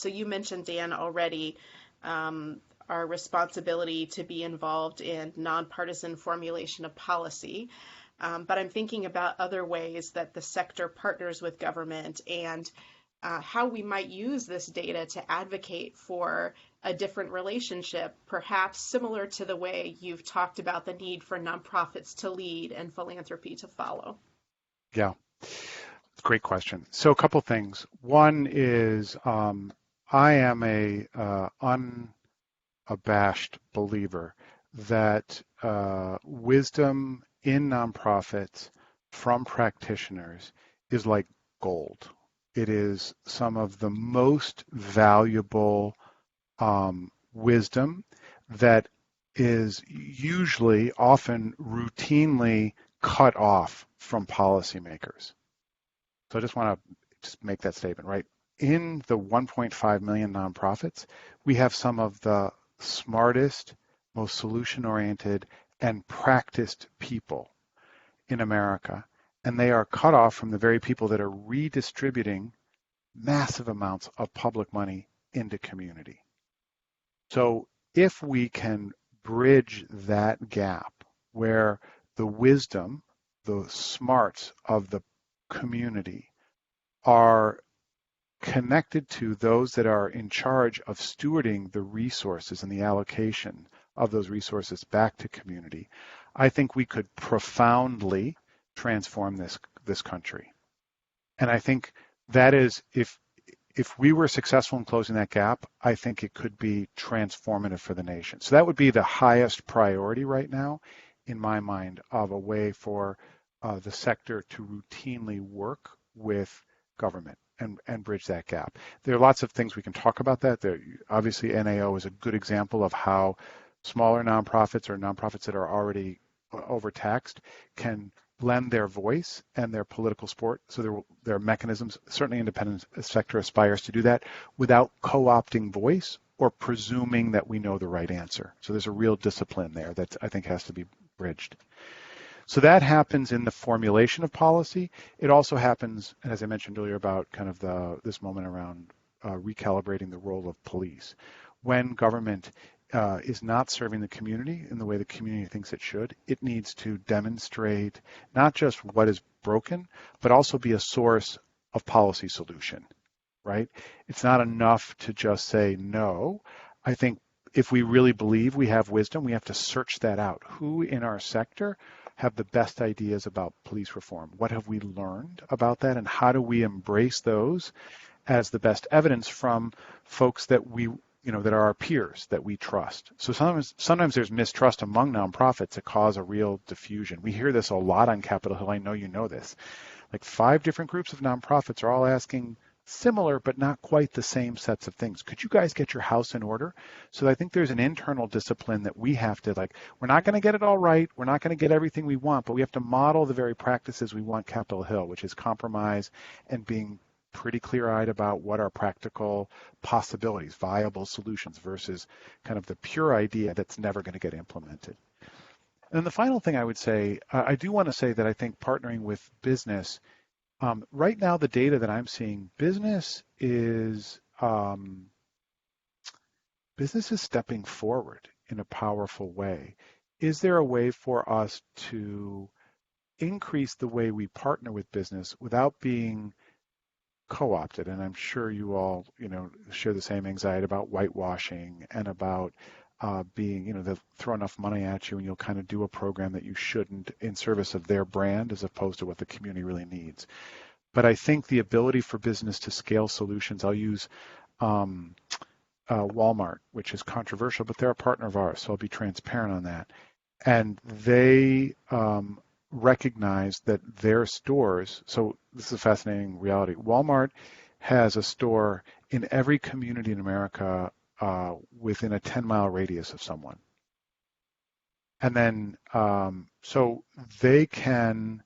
you mentioned, Dan, already our responsibility to be involved in nonpartisan formulation of policy. But I'm thinking about other ways that the sector partners with government and how we might use this data to advocate for a different relationship, perhaps similar to the way you've talked about the need for nonprofits to lead and philanthropy to follow. Yeah, great question. So a couple things. One is I am a unabashed believer that wisdom in nonprofits from practitioners is like gold. It is some of the most valuable wisdom that is usually, often routinely cut off from policymakers. So I just want to just make that statement, right? In the 1.5 million nonprofits, we have some of the smartest, most solution-oriented, and practiced people in America. And they are cut off from the very people that are redistributing massive amounts of public money into community. So if we can bridge that gap where the wisdom, the smarts of the community are connected to those that are in charge of stewarding the resources and the allocation of those resources back to community, I think we could profoundly transform this country. And I think that is, if we were successful in closing that gap, I think it could be transformative for the nation. So that would be the highest priority right now, in my mind, of a way for the sector to routinely work with government and bridge that gap. There are lots of things we can talk about that. Obviously, NAO is a good example of how smaller nonprofits or nonprofits that are already overtaxed can lend their voice and their political support. So there are mechanisms. Certainly, independent sector aspires to do that without co-opting voice or presuming that we know the right answer. So there's a real discipline there that I think has to be bridged. So that happens in the formulation of policy. It also happens, as I mentioned earlier, about kind of this moment around recalibrating the role of police. When government is not serving the community in the way the community thinks it should, it needs to demonstrate not just what is broken, but also be a source of policy solution, right? It's not enough to just say no. I think if we really believe we have wisdom, we have to search that out. Who in our sector have the best ideas about police reform? What have we learned about that, and how do we embrace those as the best evidence from folks that that are our peers that we trust? So sometimes there's mistrust among nonprofits that cause a real diffusion. We hear this a lot on Capitol Hill. I know you know this. Like 5 different groups of nonprofits are all asking similar but not quite the same sets of things. Could you guys get your house in order? So I think there's an internal discipline that we have to, we're not going to get it all right. We're not going to get everything we want, but we have to model the very practices we want Capitol Hill, which is compromise and being pretty clear-eyed about what are practical possibilities, viable solutions versus kind of the pure idea that's never going to get implemented. And then the final thing I would say, I do want to say that I think partnering with business, right now the data that I'm seeing, business is stepping forward in a powerful way. Is there a way for us to increase the way we partner with business without being co-opted? And I'm sure you all, share the same anxiety about whitewashing and about being, they'll throw enough money at you and you'll kind of do a program that you shouldn't in service of their brand as opposed to what the community really needs. But I think the ability for business to scale solutions, I'll use Walmart, which is controversial, but they're a partner of ours, so I'll be transparent on that. And they recognize that their stores, so this is a fascinating reality. Walmart has a store in every community in America within a 10-mile radius of someone. And then, so they can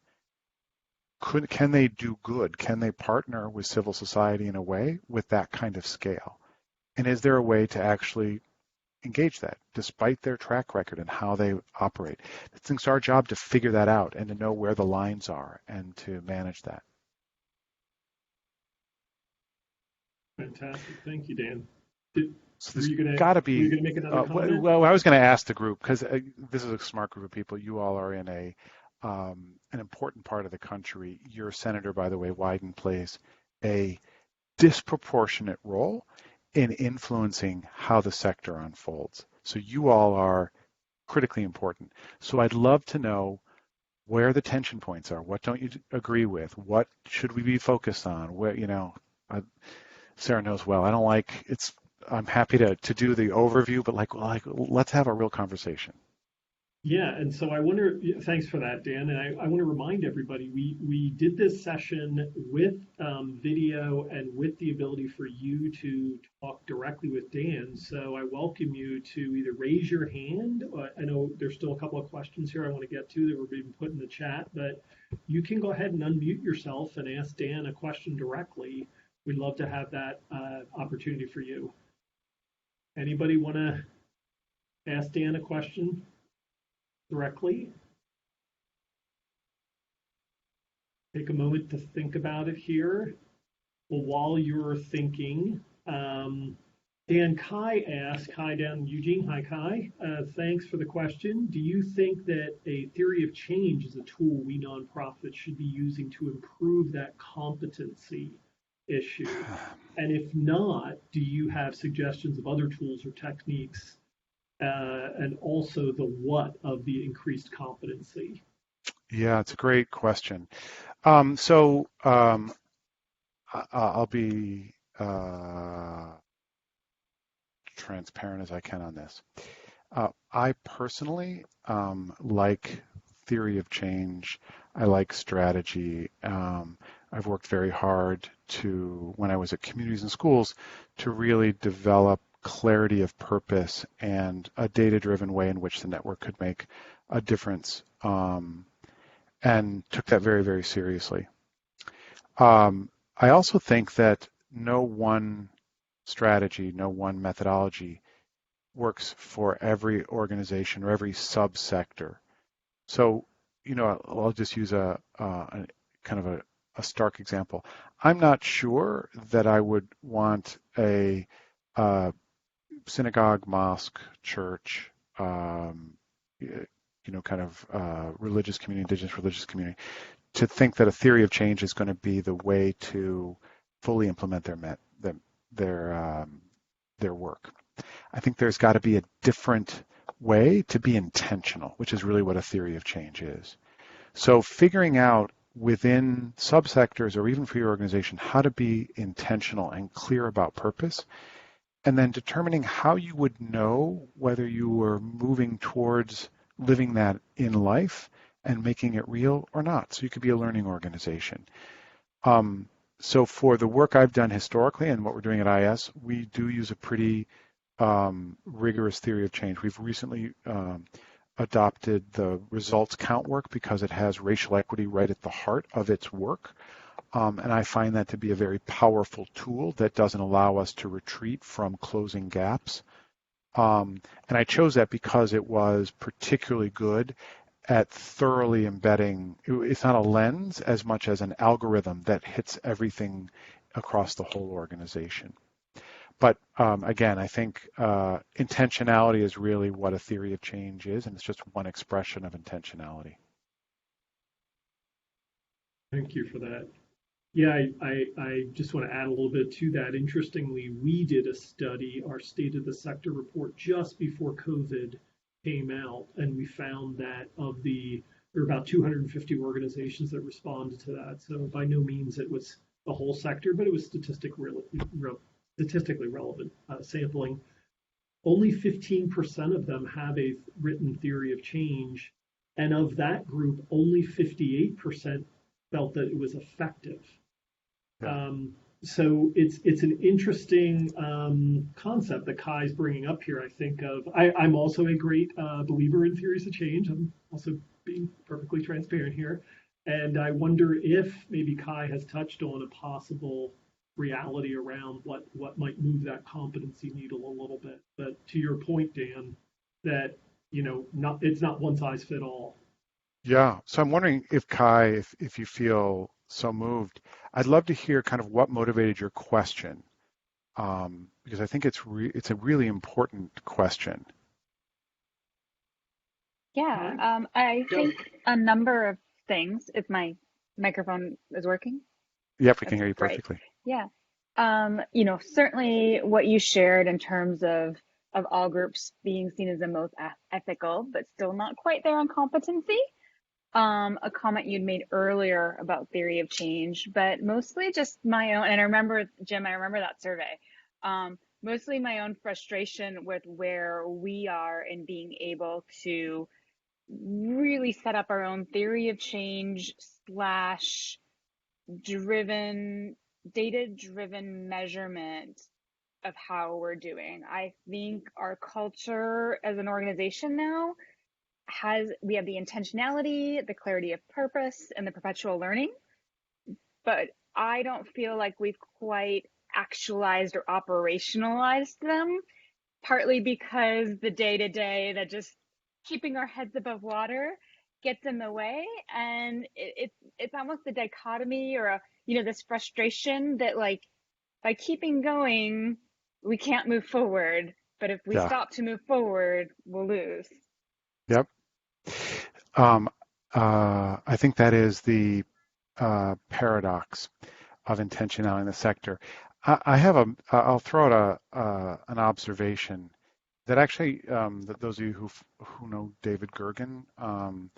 they do good? Can they partner with civil society in a way with that kind of scale? And is there a way to actually engage that despite their track record and how they operate? It's our job to figure that out and to know where the lines are and to manage that. Fantastic. Thank you, Dan. So there's got to be. Were you going to make another comment? Well, I was going to ask the group, because this is a smart group of people. You all are in an important part of the country. Your senator, by the way, Wyden, plays a disproportionate role in influencing how the sector unfolds. So you all are critically important. So I'd love to know where the tension points are. What don't you agree with? What should we be focused on? Where, Sarah knows well. I'm happy to do the overview, but let's have a real conversation. Yeah, and so I wonder, thanks for that, Dan. And I want to remind everybody, we did this session with video and with the ability for you to talk directly with Dan. So I welcome you to either raise your hand. I know there's still a couple of questions here I want to get to that were being put in the chat, but you can go ahead and unmute yourself and ask Dan a question directly. We'd love to have that opportunity for you. Anybody want to ask Dan a question directly? Take a moment to think about it here. Well, while you're thinking, Dan Kai asked, hi Dan Eugene, hi Kai, thanks for the question. Do you think that a theory of change is a tool we nonprofits should be using to improve that competency issue? And if not, do you have suggestions of other tools or techniques, and also the what of the increased competency? Yeah, it's a great question. I'll be transparent as I can on this. I personally like theory of change. I like strategy. I've worked very hard when I was at communities and schools, to really develop clarity of purpose and a data-driven way in which the network could make a difference, and took that very, very seriously. I also think that no one strategy, no one methodology works for every organization or every subsector. So, I'll just use a kind of a stark example. I'm not sure that I would want a synagogue, mosque, church, religious community, indigenous religious community, to think that a theory of change is going to be the way to fully implement their work. I think there's got to be a different way to be intentional, which is really what a theory of change is. So figuring out within subsectors or even for your organization how to be intentional and clear about purpose, and then determining how you would know whether you were moving towards living that in life and making it real or not. So you could be a learning organization. So for the work I've done historically and what we're doing at IS, we do use a pretty rigorous theory of change. We've recently adopted the results count work because it has racial equity right at the heart of its work. And I find that to be a very powerful tool that doesn't allow us to retreat from closing gaps. And I chose that because it was particularly good at thoroughly embedding. It's not a lens as much as an algorithm that hits everything across the whole organization. But again, I think intentionality is really what a theory of change is, and it's just one expression of intentionality. Thank you for that. Yeah, I just want to add a little bit to that. Interestingly, we did a study, our State of the Sector report, just before COVID came out, and we found that there were about 250 organizations that responded to that. So by no means it was the whole sector, but it was statistically relevant sampling. Only 15% of them have a written theory of change, and of that group, only 58% felt that it was effective. Yeah. So it's an interesting concept that Kai's bringing up here. I think I'm also a great believer in theories of change. I'm also being perfectly transparent here, and I wonder if maybe Kai has touched on a possible reality around what might move that competency needle a little bit. But to your point, Dan, that it's not one size fit all. Yeah. So I'm wondering if Kai, if you feel so moved, I'd love to hear kind of what motivated your question, because I think it's a really important question. Yeah, Kai? I Go. think a number of things. If my microphone is working, Yep, we can that's hear you great. perfectly. Yeah. Certainly what you shared in terms of all groups being seen as the most ethical, but still not quite there on competency. A comment you'd made earlier about theory of change, but mostly just my own, and I remember, Jim, I remember that survey. Mostly my own frustration with where we are in being able to really set up our own theory of change slash data-driven measurement of how we're doing. I think our culture as an organization now we have the intentionality, the clarity of purpose, and the perpetual learning, but I don't feel like we've quite actualized or operationalized them, partly because the day-to-day that just keeping our heads above water gets in the way, and it's almost a dichotomy or this frustration that, like, by keeping going we can't move forward, but if we Yeah. stop to move forward we'll lose. Yep. I think that is the paradox of intentionality in the sector. I'll throw out an observation that actually, that those of you who know David Gergen, been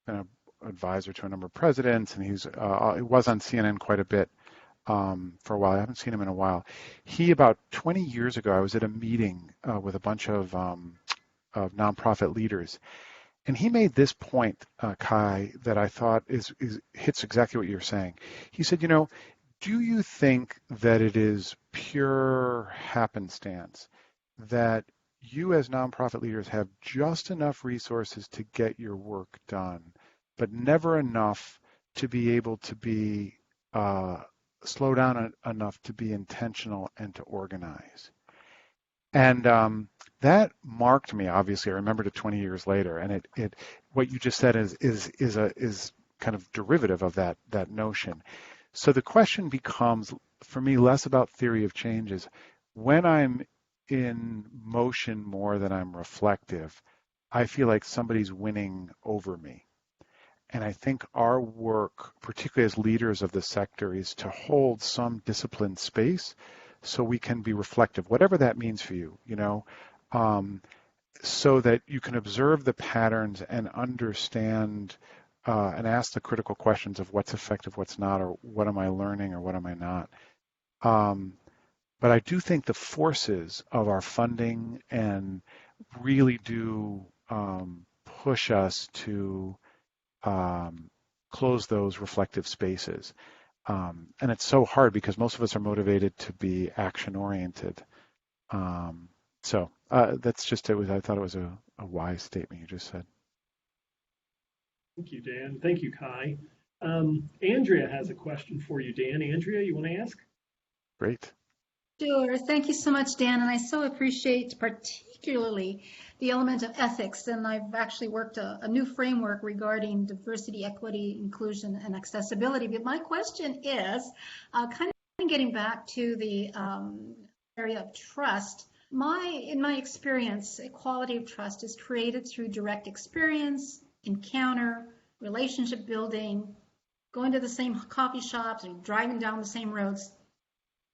an advisor to a number of presidents, and he was on CNN quite a bit for a while. I haven't seen him in a while. He, about 20 years ago, I was at a meeting with a bunch of nonprofit leaders, and he made this point, Kai, that I thought hits exactly what you're saying. He said, do you think that it is pure happenstance that you as nonprofit leaders have just enough resources to get your work done, but never enough to be able to be slow down enough to be intentional and to organize? And that marked me. Obviously, I remembered it 20 years later, and it what you just said is kind of derivative of that notion. So the question becomes, for me, less about theory of changes. When I'm in motion more than I'm reflective, I feel like somebody's winning over me. And I think our work, particularly as leaders of the sector, is to hold some disciplined space so we can be reflective, whatever that means for you, so that you can observe the patterns and understand and ask the critical questions of what's effective, what's not, or what am I learning, or what am I not. But I do think the forces of our funding and really do push us to close those reflective spaces. And it's so hard because most of us are motivated to be action-oriented. So that's just, I thought it was a wise statement you just said. Thank you, Dan. Thank you, Kai. Andrea has a question for you, Dan. Andrea, you want to ask? Great. Sure. Thank you so much, Dan. And I so appreciate particularly the element of ethics. And I've actually worked a new framework regarding diversity, equity, inclusion, and accessibility. But my question is kind of getting back to the area of trust. In my experience, equality of trust is created through direct experience, encounter, relationship building, going to the same coffee shops and driving down the same roads,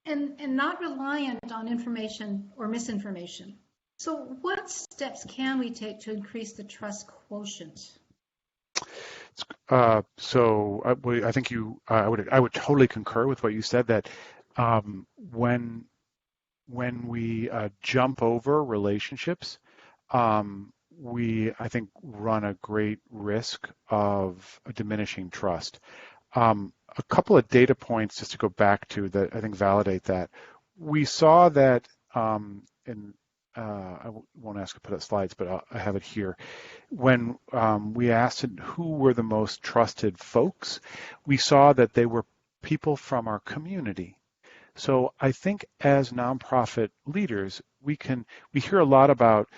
and not reliant on information or misinformation. So what steps can we take to increase the trust quotient? I think I would totally concur with what you said, that when we jump over relationships, I think, run a great risk of diminishing trust. A couple of data points just to go back to that I think validate that. We saw that I won't ask to put up slides, but I have it here. When we asked who were the most trusted folks, we saw that they were people from our community. So I think as nonprofit leaders, we hear a lot about,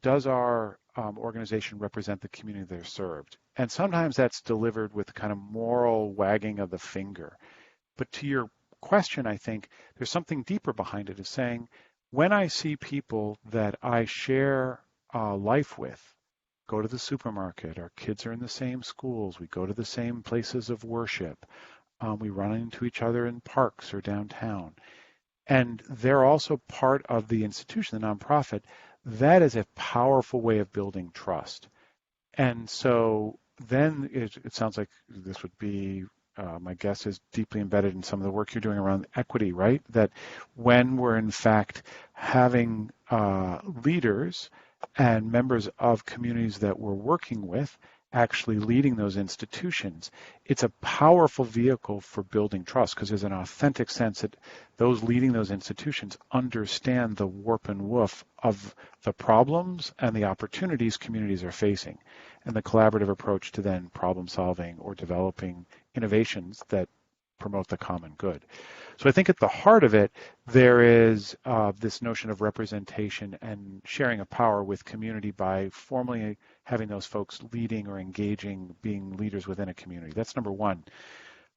does our organization represent the community they're served? And sometimes that's delivered with kind of moral wagging of the finger. But to your question, I think there's something deeper behind it, is saying, when I see people that I share life with, go to the supermarket, our kids are in the same schools, we go to the same places of worship, we run into each other in parks or downtown, and they're also part of the institution, the nonprofit, that is a powerful way of building trust. And so then it sounds like this would be, my guess is, deeply embedded in some of the work you're doing around equity, right? That when we're in fact having leaders and members of communities that we're working with actually leading those institutions, it's a powerful vehicle for building trust, because there's an authentic sense that those leading those institutions understand the warp and woof of the problems and the opportunities communities are facing, and the collaborative approach to then problem solving or developing innovations that promote the common good. So I think at the heart of it, there is this notion of representation and sharing of power with community by formally having those folks leading or engaging, being leaders within a community. That's number one.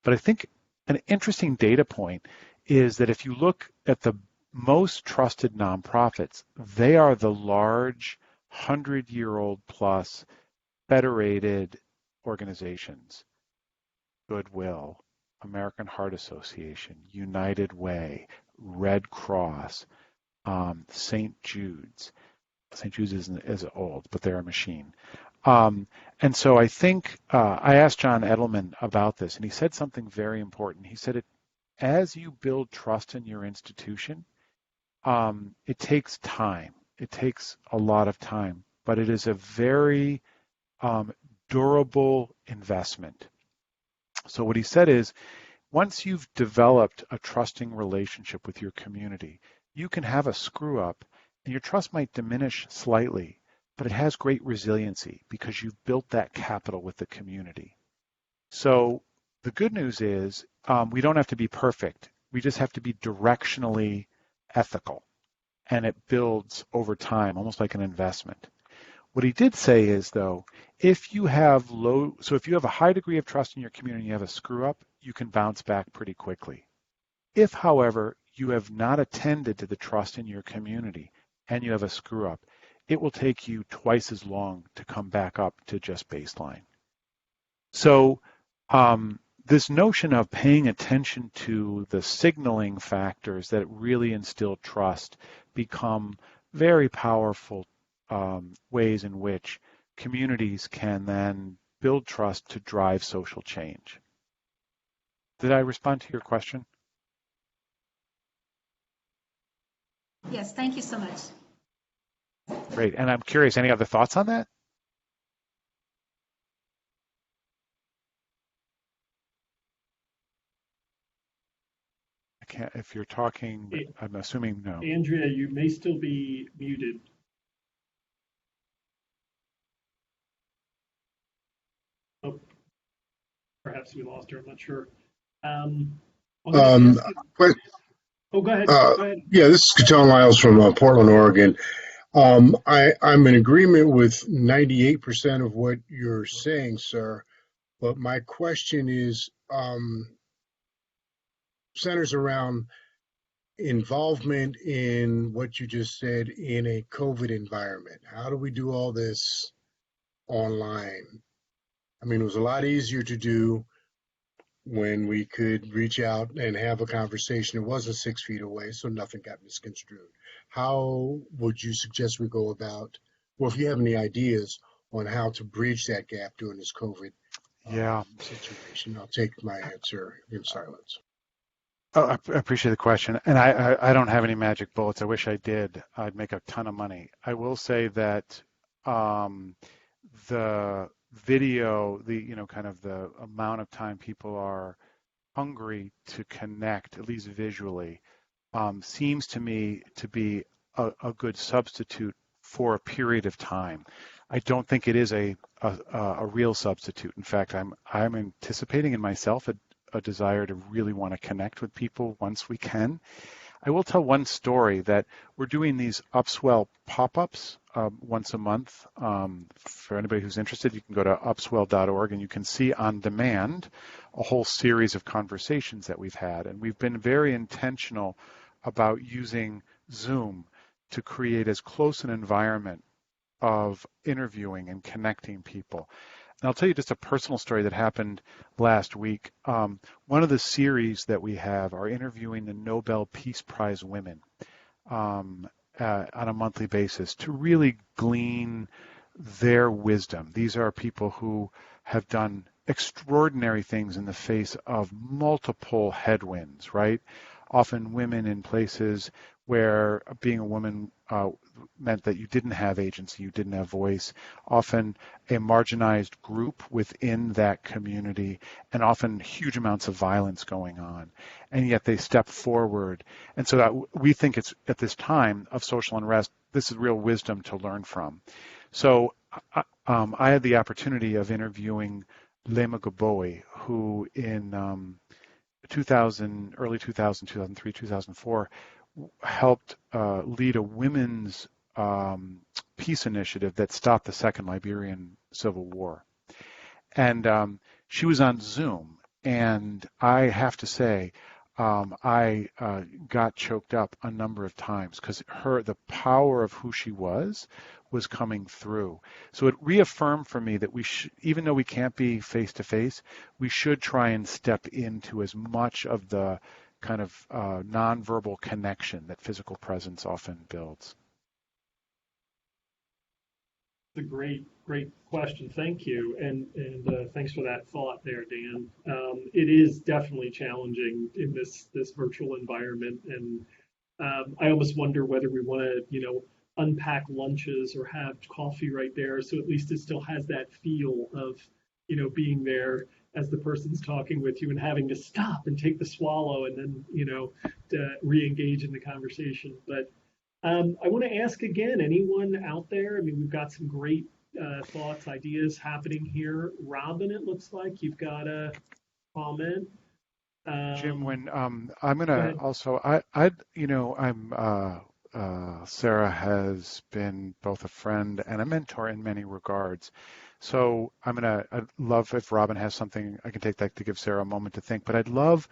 But I think an interesting data point is that if you look at the most trusted nonprofits, they are the large 100-year-old plus federated organizations. Goodwill, American Heart Association, United Way, Red Cross, St. Jude's. St. Jude's isn't as old, but they're a machine. And so I think I asked John Edelman about this, and he said something very important. He said, as you build trust in your institution, it takes time. It takes a lot of time, but it is a very durable investment. So what he said is, once you've developed a trusting relationship with your community, you can have a screw up and your trust might diminish slightly, but it has great resiliency because you've built that capital with the community. So the good news is we don't have to be perfect. We just have to be directionally ethical, and it builds over time, almost like an investment. What he did say is, though, if you have a high degree of trust in your community and you have a screw up, you can bounce back pretty quickly. If, however, you have not attended to the trust in your community and you have a screw up, it will take you twice as long to come back up to just baseline. So this notion of paying attention to the signaling factors that really instill trust become very powerful ways in which communities can then build trust to drive social change. Did I respond to your question? Yes, thank you so much. Great. And I'm curious, any other thoughts on that? I can't, if you're talking, I'm assuming no. Andrea, you may still be muted. Oh, perhaps we lost her. I'm not sure. But, oh, go ahead. Go ahead. Yeah, this is Caton Lyles from Portland, Oregon. I'm in agreement with 98% of what you're saying, sir. But my question is centers around involvement in what you just said in a COVID environment. How do we do all this online? I mean, it was a lot easier to do when we could reach out and have a conversation. It wasn't 6 feet away, so nothing got misconstrued. How would you suggest we go about, or if you have any ideas on how to bridge that gap during this COVID Yeah. situation? I'll take my answer in silence. Oh, I appreciate the question. And I don't have any magic bullets. I wish I did. I'd make a ton of money. I will say that the video, kind of the amount of time people are hungry to connect, at least visually, seems to me to be a good substitute for a period of time. I don't think it is a real substitute. In fact, I'm anticipating in myself a desire to really want to connect with people once we can. I will tell one story that we're doing these Upswell pop-ups once a month. For anybody who's interested, you can go to upswell.org and you can see on demand a whole series of conversations that we've had. And we've been very intentional about using Zoom to create as close an environment of interviewing and connecting people. And I'll tell you just a personal story that happened last week. One of the series that we have are interviewing the Nobel Peace Prize women on a monthly basis to really glean their wisdom. These are people who have done extraordinary things in the face of multiple headwinds, right? Often women in places where being a woman meant that you didn't have agency, you didn't have voice, often a marginalized group within that community, and often huge amounts of violence going on. And yet they step forward. And so that we think it's at this time of social unrest, this is real wisdom to learn from. So I had the opportunity of interviewing Lema Gaboe, who in early 2000, 2003, 2004, helped lead a women's peace initiative that stopped the Second Liberian Civil War. And she was on Zoom, and I have to say, I got choked up a number of times because the power of who she was coming through. So it reaffirmed for me that even though we can't be face to face, we should try and step into as much of the kind of nonverbal connection that physical presence often builds. It's a great question. Thank you, and thanks for that thought there, Dan. It is definitely challenging in this virtual environment, and I almost wonder whether we want to, unpack lunches or have coffee right there, so at least it still has that feel of, being there as the person's talking with you and having to stop and take the swallow and then, to re-engage in the conversation. But I want to ask again, anyone out there? I mean, we've got some great thoughts, ideas happening here. Robin, it looks like you've got a comment. Jim, when I'm gonna also, Sarah has been both a friend and a mentor in many regards. So I'd love if Robin has something, I can take that to give Sarah a moment to think, but I'd love,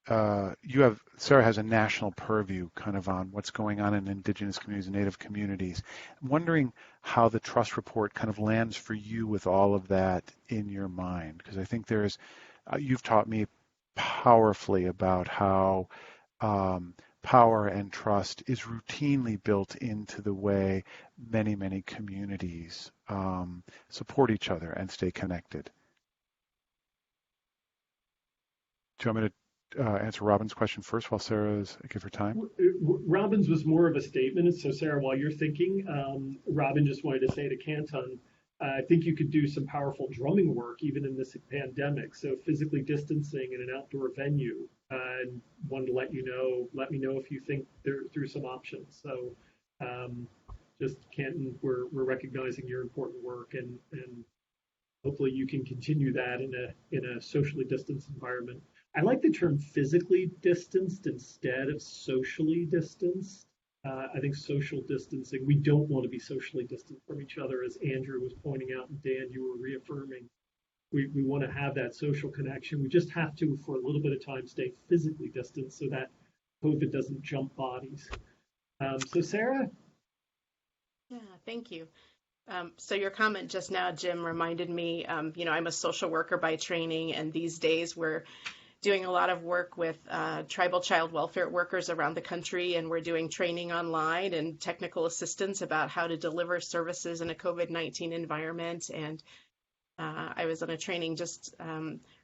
Sarah has a national purview kind of on what's going on in Indigenous communities and Native communities. I'm wondering how the trust report kind of lands for you with all of that in your mind, because I think you've taught me powerfully about how power and trust is routinely built into the way many, many communities support each other and stay connected. Do you want me to answer Robin's question first while Sarah's give her time? Robin's was more of a statement. So Sarah, while you're thinking, Robin just wanted to say to Canton, I think you could do some powerful drumming work even in this pandemic. So physically distancing in an outdoor venue. And wanted to let me know if you think through some options. So just Canton, we're recognizing your important work and hopefully you can continue that in a socially distanced environment. I like the term physically distanced instead of socially distanced. I think social distancing, we don't want to be socially distant from each other, as Andrew was pointing out, and Dan, you were reaffirming. We want to have that social connection. We just have to, for a little bit of time, stay physically distant so that COVID doesn't jump bodies. So Sarah? Yeah, thank you. So your comment just now, Jim, reminded me, I'm a social worker by training, and these days we're doing a lot of work with tribal child welfare workers around the country, and we're doing training online and technical assistance about how to deliver services in a COVID-19 environment. And I was on a training just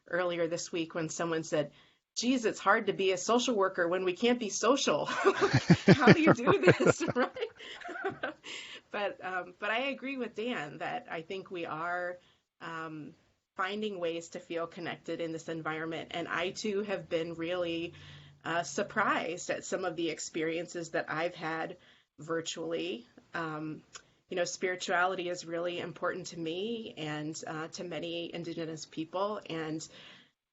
earlier this week when someone said, geez, it's hard to be a social worker when we can't be social. How do you do this, right? But I agree with Dan that I think we are finding ways to feel connected in this environment. And I too have been really surprised at some of the experiences that I've had virtually. Spirituality is really important to me and to many Indigenous people. And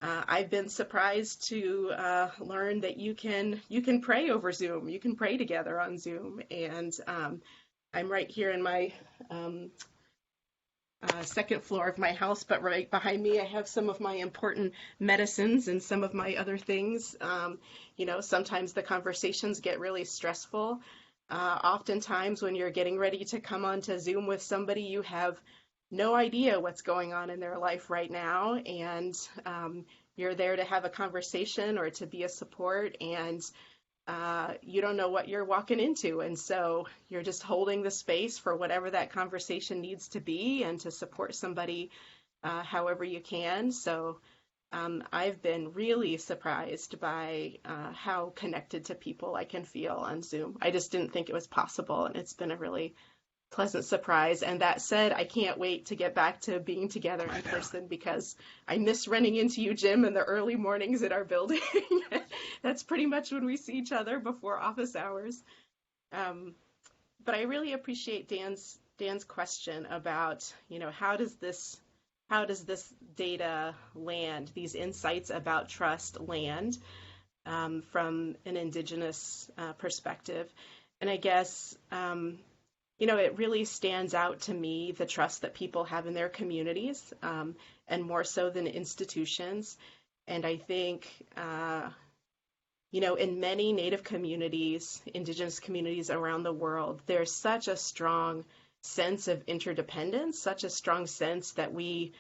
I've been surprised to learn that you can pray over Zoom. You can pray together on Zoom. And I'm right here in my second floor of my house, but right behind me I have some of my important medicines and some of my other things. Sometimes the conversations get really stressful. Oftentimes when you're getting ready to come onto Zoom with somebody, you have no idea what's going on in their life right now, and you're there to have a conversation or to be a support, and you don't know what you're walking into, and so you're just holding the space for whatever that conversation needs to be and to support somebody however you can. So I've been really surprised by how connected to people I can feel on Zoom. I just didn't think it was possible, and it's been a really pleasant surprise. And that said, I can't wait to get back to being together in person because I miss running into you, Jim, in the early mornings at our building. That's pretty much when we see each other before office hours. But I really appreciate Dan's question about, how does this data land, these insights about trust land from an Indigenous perspective. And I guess it really stands out to me, the trust that people have in their communities, and more so than institutions. And I think, in many Native communities, Indigenous communities around the world, there's such a strong sense of interdependence, such a strong sense that we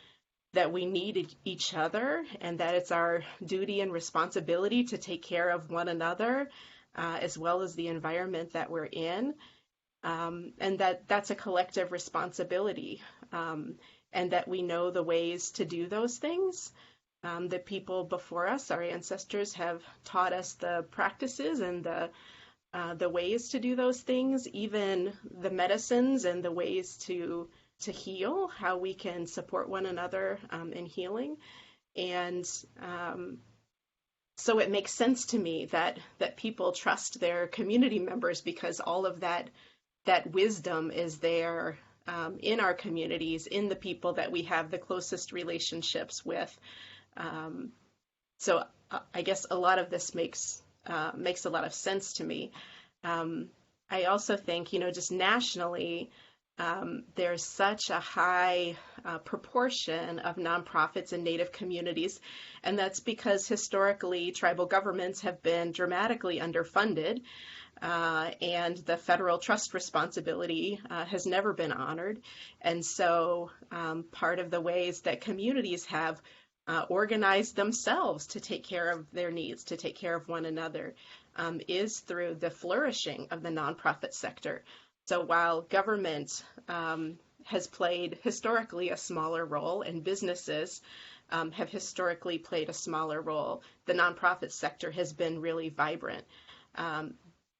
need each other, and that it's our duty and responsibility to take care of one another, as well as the environment that we're in. And that's a collective responsibility, and that we know the ways to do those things. The people before us, our ancestors, have taught us the practices and the ways to do those things, even the medicines and the ways to heal, how we can support one another in healing. And so it makes sense to me that people trust their community members, because all of that wisdom is there in our communities, in the people that we have the closest relationships with. So I guess a lot of this makes a lot of sense to me. I also think, just nationally, there's such a high proportion of nonprofits in Native communities, and that's because historically tribal governments have been dramatically underfunded. And the federal trust responsibility has never been honored. And so part of the ways that communities have organized themselves to take care of their needs, to take care of one another, is through the flourishing of the nonprofit sector. So while government has played historically a smaller role, and businesses have historically played a smaller role, the nonprofit sector has been really vibrant.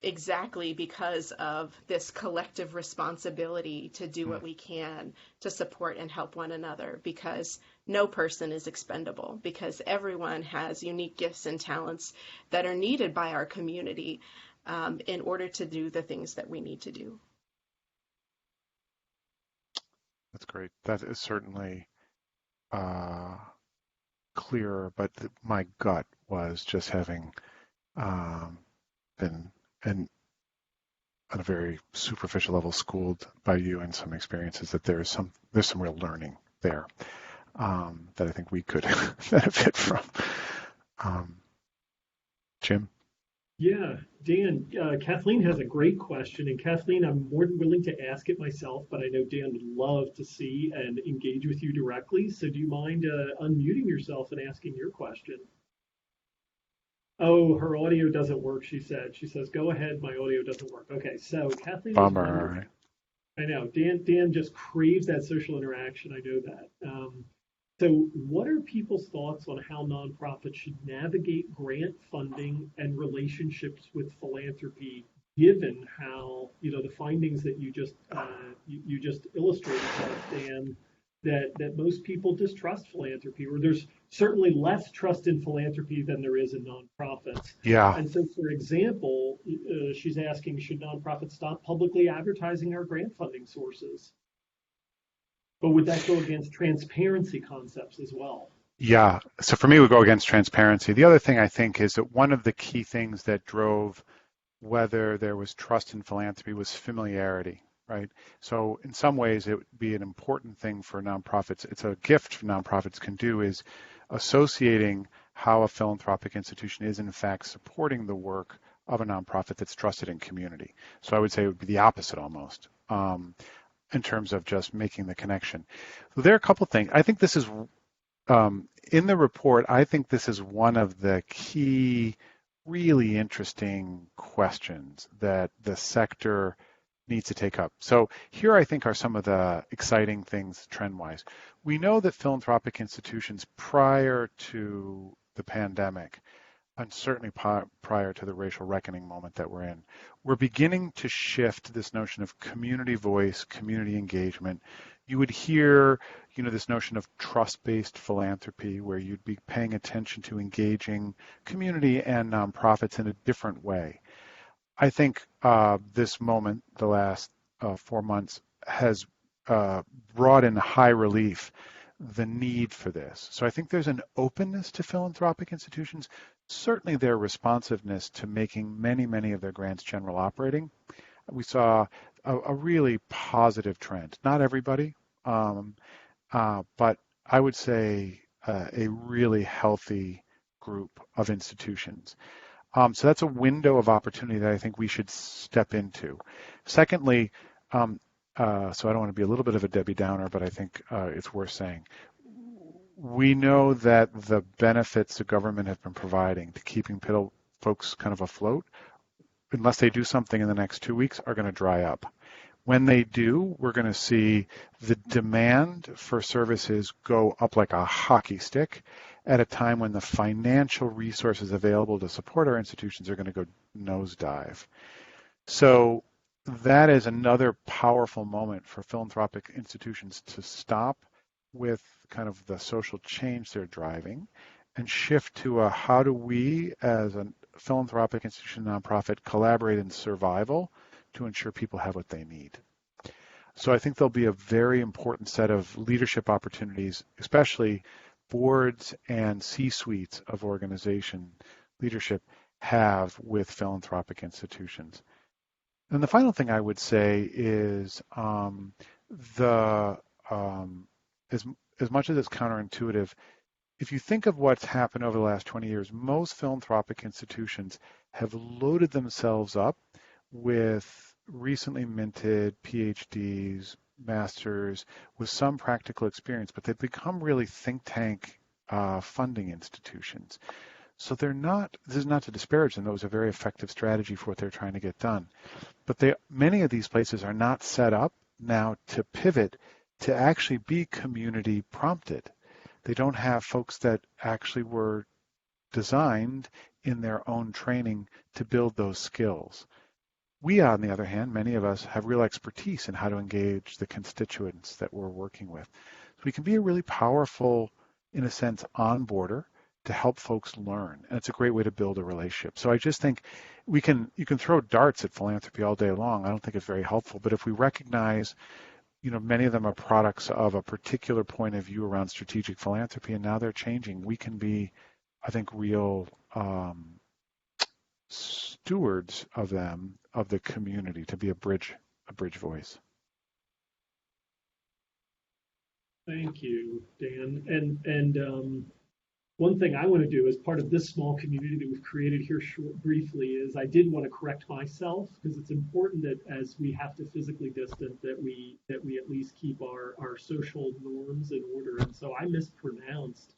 Exactly because of this collective responsibility to do what we can to support and help one another, because no person is expendable, because everyone has unique gifts and talents that are needed by our community in order to do the things that we need to do. That's great. That is certainly clearer, but my gut was just having been and on a very superficial level schooled by you and some experiences, that there's some real learning there that I think we could benefit from. Jim? Yeah, Dan, Kathleen has a great question, and Kathleen, I'm more than willing to ask it myself, but I know Dan would love to see and engage with you directly. So do you mind unmuting yourself and asking your question? Oh, her audio doesn't work, she said. She says, go ahead, my audio doesn't work. Okay, so Kathleen was wondering. Bummer. I know, Dan just craves that social interaction, I know that. So what are people's thoughts on how nonprofits should navigate grant funding and relationships with philanthropy, given how, the findings that you just illustrated, Dan, that most people distrust philanthropy, or there's certainly less trust in philanthropy than there is in nonprofits. Yeah. And so, for example, she's asking, should nonprofits stop publicly advertising our grant funding sources? But would that go against transparency concepts as well? Yeah. So for me, we go against transparency. The other thing I think is that one of the key things that drove whether there was trust in philanthropy was familiarity, right? So in some ways, it would be an important thing for nonprofits. It's a gift nonprofits can do, is associating how a philanthropic institution is in fact supporting the work of a nonprofit that's trusted in community. So I would say it would be the opposite almost. In terms of just making the connection. So there are a couple of things. I think this is, in the report, I think this is one of the key, really interesting questions that the sector needs to take up. So here I think are some of the exciting things trend-wise. We know that philanthropic institutions prior to the pandemic, and certainly prior to the racial reckoning moment that we're in, we're beginning to shift this notion of community voice, community engagement. You would hear, this notion of trust-based philanthropy, where you'd be paying attention to engaging community and nonprofits in a different way. I think this moment, the last 4 months, has brought in high relief the need for this. So I think there's an openness to philanthropic institutions, certainly their responsiveness to making many of their grants general operating. We saw a really positive trend. Not everybody, but I would say a really healthy group of institutions. So that's a window of opportunity that I think we should step into. Secondly, so I don't want to be a little bit of a Debbie Downer, but I think it's worth saying. We know that the benefits the government have been providing to keeping folks kind of afloat, unless they do something in the next 2 weeks, are going to dry up. When they do, we're going to see the demand for services go up like a hockey stick at a time when the financial resources available to support our institutions are going to go nosedive. So that is another powerful moment for philanthropic institutions to stop with kind of the social change they're driving and shift to a how do we as a philanthropic institution, nonprofit, collaborate in survival to ensure people have what they need. So I think there'll be a very important set of leadership opportunities, especially boards and C-suites of organization leadership have with philanthropic institutions. And the final thing I would say is as much as it's counterintuitive, if you think of what's happened over the last 20 years, most philanthropic institutions have loaded themselves up with recently minted PhDs, masters, with some practical experience, but they've become really think tank funding institutions. So this is not to disparage them, that was a very effective strategy for what they're trying to get done. But many of these places are not set up now to pivot to actually be community prompted. They don't have folks that actually were designed in their own training to build those skills. We, on the other hand, many of us have real expertise in how to engage the constituents that we're working with. So we can be a really powerful, in a sense, onboarder to help folks learn. And it's a great way to build a relationship. So I just think you can throw darts at philanthropy all day long. I don't think it's very helpful. But if we recognize, many of them are products of a particular point of view around strategic philanthropy, and now they're changing, we can be, I think, real stewards of them, of the community, to be a bridge voice. Thank you, Dan. And One thing I want to do as part of this small community that we've created here briefly is I did want to correct myself, because it's important that as we have to physically distant that we at least keep our social norms in order. And so I mispronounced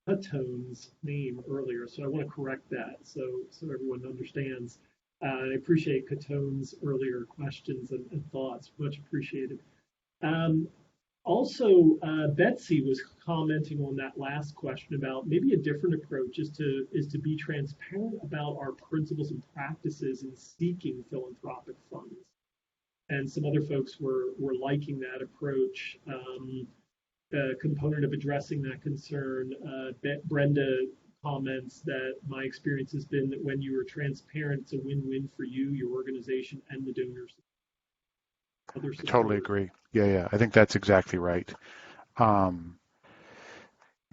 Catone's name earlier, so I want to correct that so everyone understands. I appreciate Catone's earlier questions and thoughts, much appreciated. Also, Betsy was commenting on that last question about maybe a different approach is to be transparent about our principles and practices in seeking philanthropic funds. And some other folks were liking that approach. A component of addressing that concern, Brenda comments that my experience has been that when you are transparent, it's a win-win for you, your organization, and the donors. I totally agree. Yeah. I think that's exactly right. In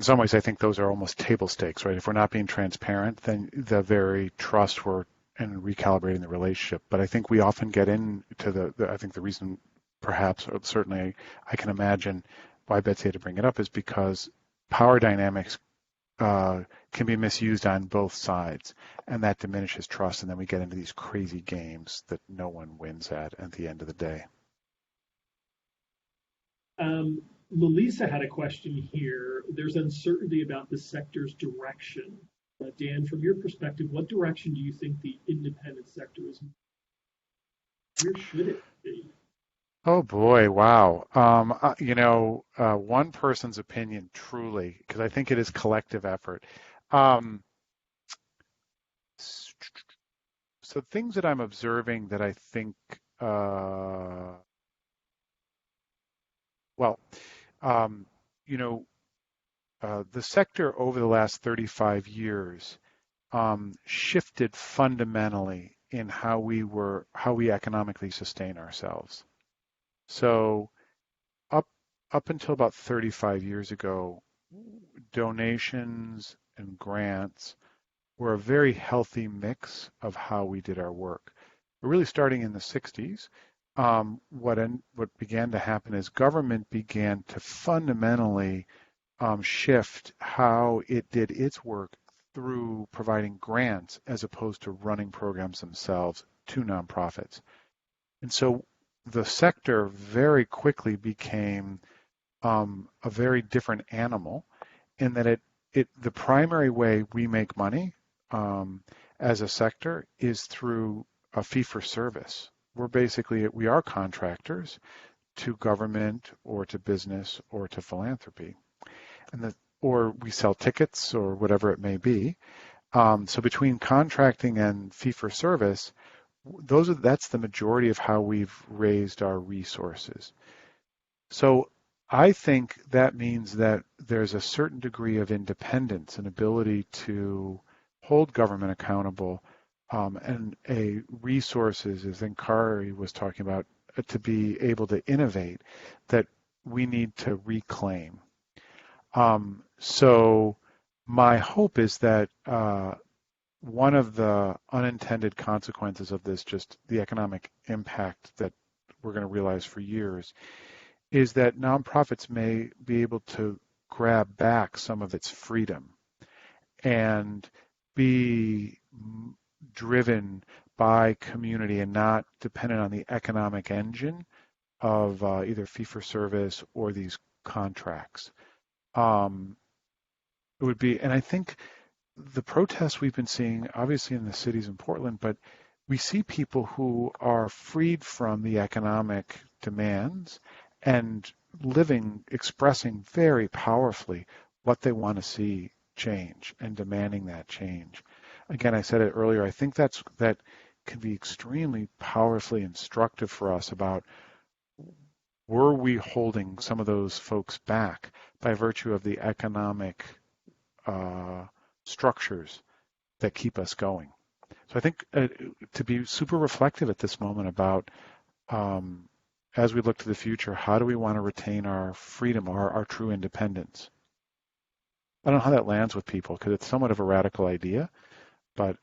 some ways, I think those are almost table stakes, right? If we're not being transparent, then the very trust and recalibrating the relationship. But I think we often get into I think the reason perhaps, or certainly I can imagine why Betsy had to bring it up, is because power dynamics can be misused on both sides, and that diminishes trust, and then we get into these crazy games that no one wins at the end of the day. Melissa had a question here. There's uncertainty about the sector's direction. Dan, from your perspective, what direction do you think the independent sector is moving? Where should it be? Oh boy, wow. One person's opinion, truly, because I think it is collective effort. So things that I'm observing that I think, the sector over the last 35 years shifted fundamentally in how we economically sustain ourselves. So up until about 35 years ago, donations and grants were a very healthy mix of how we did our work. But really starting in the 60s, what began to happen is government began to fundamentally shift how it did its work through providing grants as opposed to running programs themselves to nonprofits. And so the sector very quickly became a very different animal in that the primary way we make money as a sector is through a fee for service. We are contractors to government or to business or to philanthropy, or we sell tickets or whatever it may be. So between contracting and fee for service, that's the majority of how we've raised our resources. So I think that means that there's a certain degree of independence and ability to hold government accountable, and resources, as Kari was talking about, to be able to innovate, that we need to reclaim. So my hope is that one of the unintended consequences of this, just the economic impact that we're going to realize for years, is that nonprofits may be able to grab back some of its freedom and be driven by community and not dependent on the economic engine of either fee-for-service or these contracts. It would be, and I think the protests we've been seeing, obviously in the cities in Portland, but we see people who are freed from the economic demands and expressing very powerfully what they want to see change and demanding that change. Again, I said it earlier, I think that can be extremely powerfully instructive for us about, were we holding some of those folks back by virtue of the economic structures that keep us going? So I think to be super reflective at this moment about, as we look to the future, how do we want to retain our freedom, our true independence? I don't know how that lands with people because it's somewhat of a radical idea, but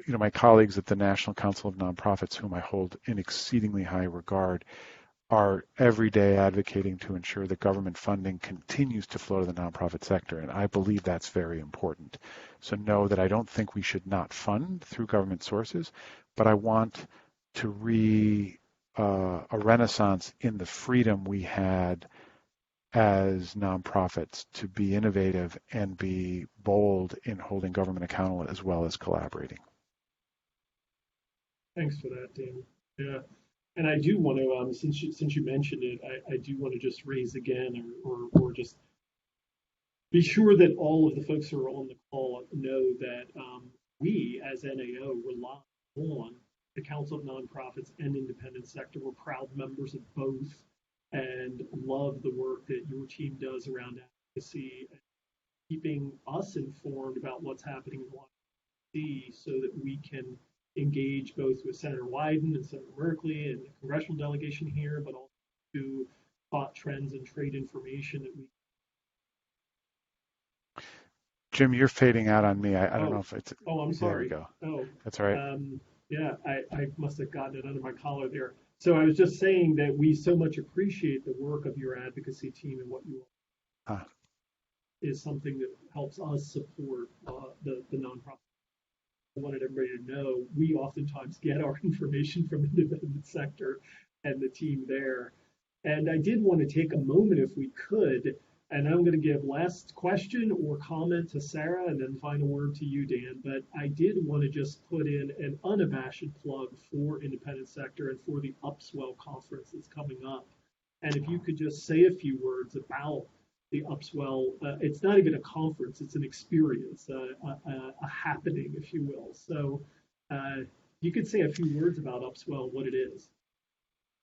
my colleagues at the National Council of Nonprofits, whom I hold in exceedingly high regard, are every day advocating to ensure that government funding continues to flow to the nonprofit sector, and I believe that's very important. So know that I don't think we should not fund through government sources, but I want to a renaissance in the freedom we had as nonprofits to be innovative and be bold in holding government accountable as well as collaborating. Thanks for that, Dan. Yeah. And I do want to, since you mentioned it, I do want to just raise again, or just be sure that all of the folks who are on the call know that we, as NAO, rely on the Council of Nonprofits and Independent Sector. We're proud members of both and love the work that your team does around advocacy and keeping us informed about what's happening in Washington, D.C. so that we can engage both with Senator Wyden and Senator Merkley and the congressional delegation here, but also to thought trends and trade information that we. Jim, you're fading out on me. I don't know if it's. Oh, I'm sorry. There we go. Oh, that's all right. Yeah, I must have gotten it under my collar there. So I was just saying that we so much appreciate the work of your advocacy team and what you is something that helps us support the nonprofit. I wanted everybody to know we oftentimes get our information from the independent sector and the team there. And I did want to take a moment, if we could, and I'm going to give last question or comment to Sarah and then final word to you, Dan. But I did want to just put in an unabashed plug for independent sector and for the Upswell conference that's coming up. And if you could just say a few words about the Upswell, it's not even a conference, it's an experience, a happening, if you will. So you could say a few words about Upswell, what it is.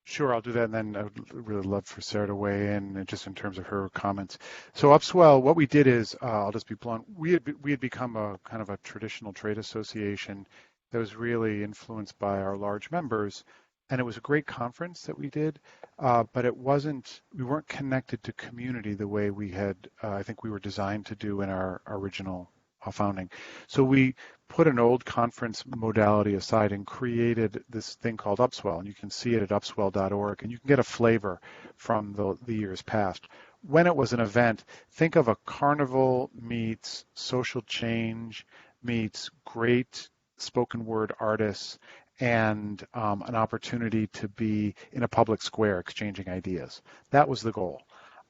Sure, I'll do that, and then I would really love for Sarah to weigh in just in terms of her comments. So Upswell, what we did is, I'll just be blunt, we had become a kind of a traditional trade association that was really influenced by our large members, and it was a great conference that we did, but we weren't connected to community the way we had, I think we were designed to do in our original founding. So we put an old conference modality aside and created this thing called Upswell, and you can see it at upswell.org, and you can get a flavor from the years past. When it was an event, think of a carnival meets social change, meets great spoken word artists, and an opportunity to be in a public square exchanging ideas. That was the goal.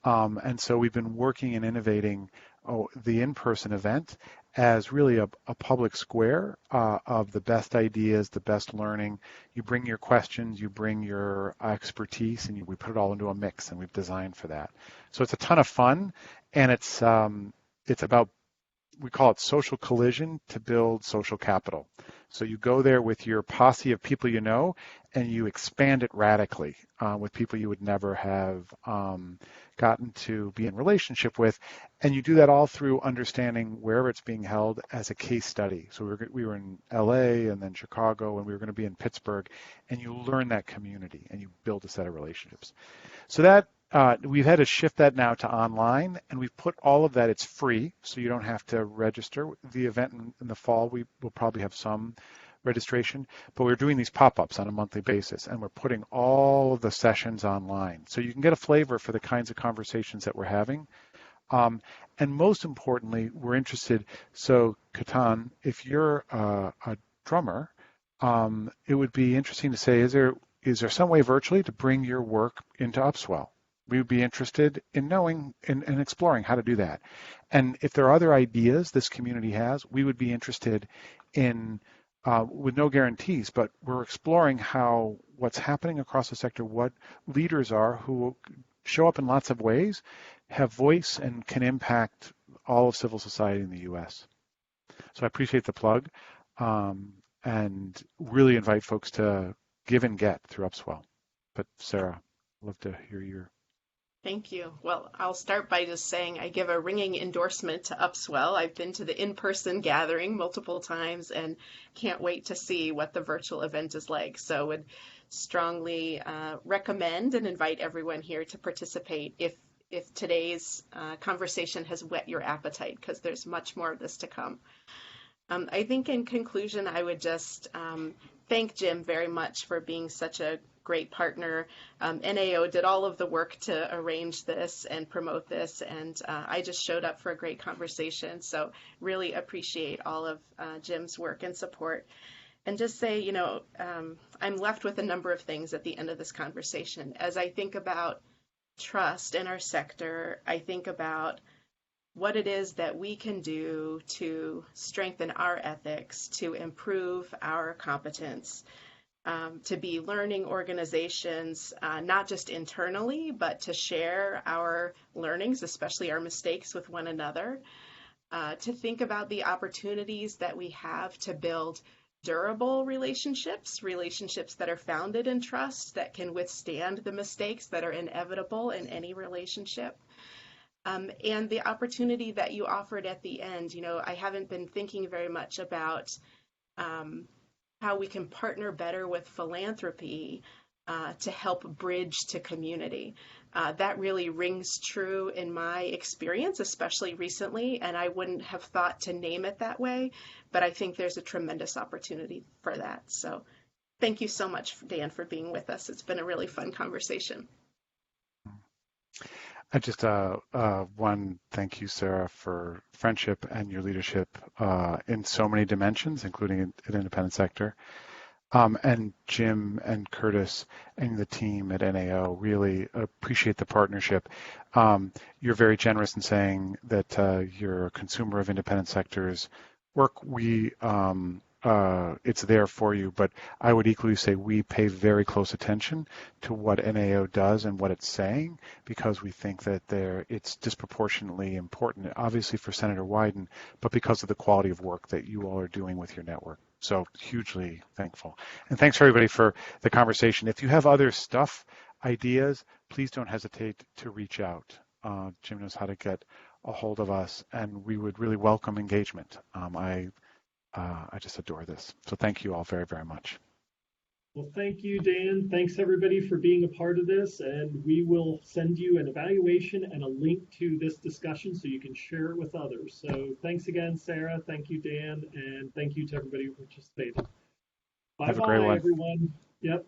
And so we've been working and innovating the in-person event as really a public square of the best ideas, the best learning. You bring your questions, you bring your expertise, and we put it all into a mix, and we've designed for that. So it's a ton of fun, and it's about, we call it social collision to build social capital. So you go there with your posse of people you know, and you expand it radically with people you would never have gotten to be in relationship with. And you do that all through understanding wherever it's being held as a case study. So we were in LA and then Chicago, and we were going to be in Pittsburgh, and you learn that community and you build a set of relationships. So that we've had to shift that now to online, and we've put all of that, it's free, so you don't have to register. The event in the fall, we will probably have some registration, but we're doing these pop-ups on a monthly basis, and we're putting all of the sessions online. So you can get a flavor for the kinds of conversations that we're having. And most importantly, we're interested, so Katan, if you're a drummer, it would be interesting to say, is there some way virtually to bring your work into Upswell? We would be interested in knowing and exploring how to do that. And if there are other ideas this community has, we would be interested in, with no guarantees, but we're exploring what's happening across the sector, what leaders are who show up in lots of ways, have voice, and can impact all of civil society in the U.S. So I appreciate the plug and really invite folks to give and get through Upswell. But Sarah, I'd love to hear your. Thank you. Well, I'll start by just saying I give a ringing endorsement to Upswell. I've been to the in-person gathering multiple times and can't wait to see what the virtual event is like. So would strongly recommend and invite everyone here to participate if today's conversation has whet your appetite, because there's much more of this to come. I think in conclusion, I would just thank Jim very much for being such a great partner. NAO did all of the work to arrange this and promote this, and I just showed up for a great conversation. So really appreciate all of Jim's work and support. And just say, I'm left with a number of things at the end of this conversation. As I think about trust in our sector, I think about what it is that we can do to strengthen our ethics, to improve our competence, to be learning organizations, not just internally, but to share our learnings, especially our mistakes, with one another, to think about the opportunities that we have to build durable relationships that are founded in trust, that can withstand the mistakes that are inevitable in any relationship. And the opportunity that you offered at the end, I haven't been thinking very much about how we can partner better with philanthropy to help bridge to community. That really rings true in my experience, especially recently, and I wouldn't have thought to name it that way, but I think there's a tremendous opportunity for that. So thank you so much, Dan, for being with us. It's been a really fun conversation. I just one, thank you, Sarah, for friendship and your leadership in so many dimensions, including an independent sector. And Jim and Curtis and the team at NAO really appreciate the partnership. You're very generous in saying that you're a consumer of independent sectors work. It's there for you, but I would equally say we pay very close attention to what NAO does and what it's saying, because we think that it's disproportionately important, obviously for Senator Wyden, but because of the quality of work that you all are doing with your network. So hugely thankful. And thanks everybody for the conversation. If you have other ideas, please don't hesitate to reach out. Jim knows how to get a hold of us, and we would really welcome engagement. I just adore this. So thank you all very, very much. Well, thank you, Dan. Thanks everybody for being a part of this, and we will send you an evaluation and a link to this discussion so you can share it with others. So thanks again, Sarah. Thank you, Dan, and thank you to everybody who participated. Bye-bye, everyone. Yep.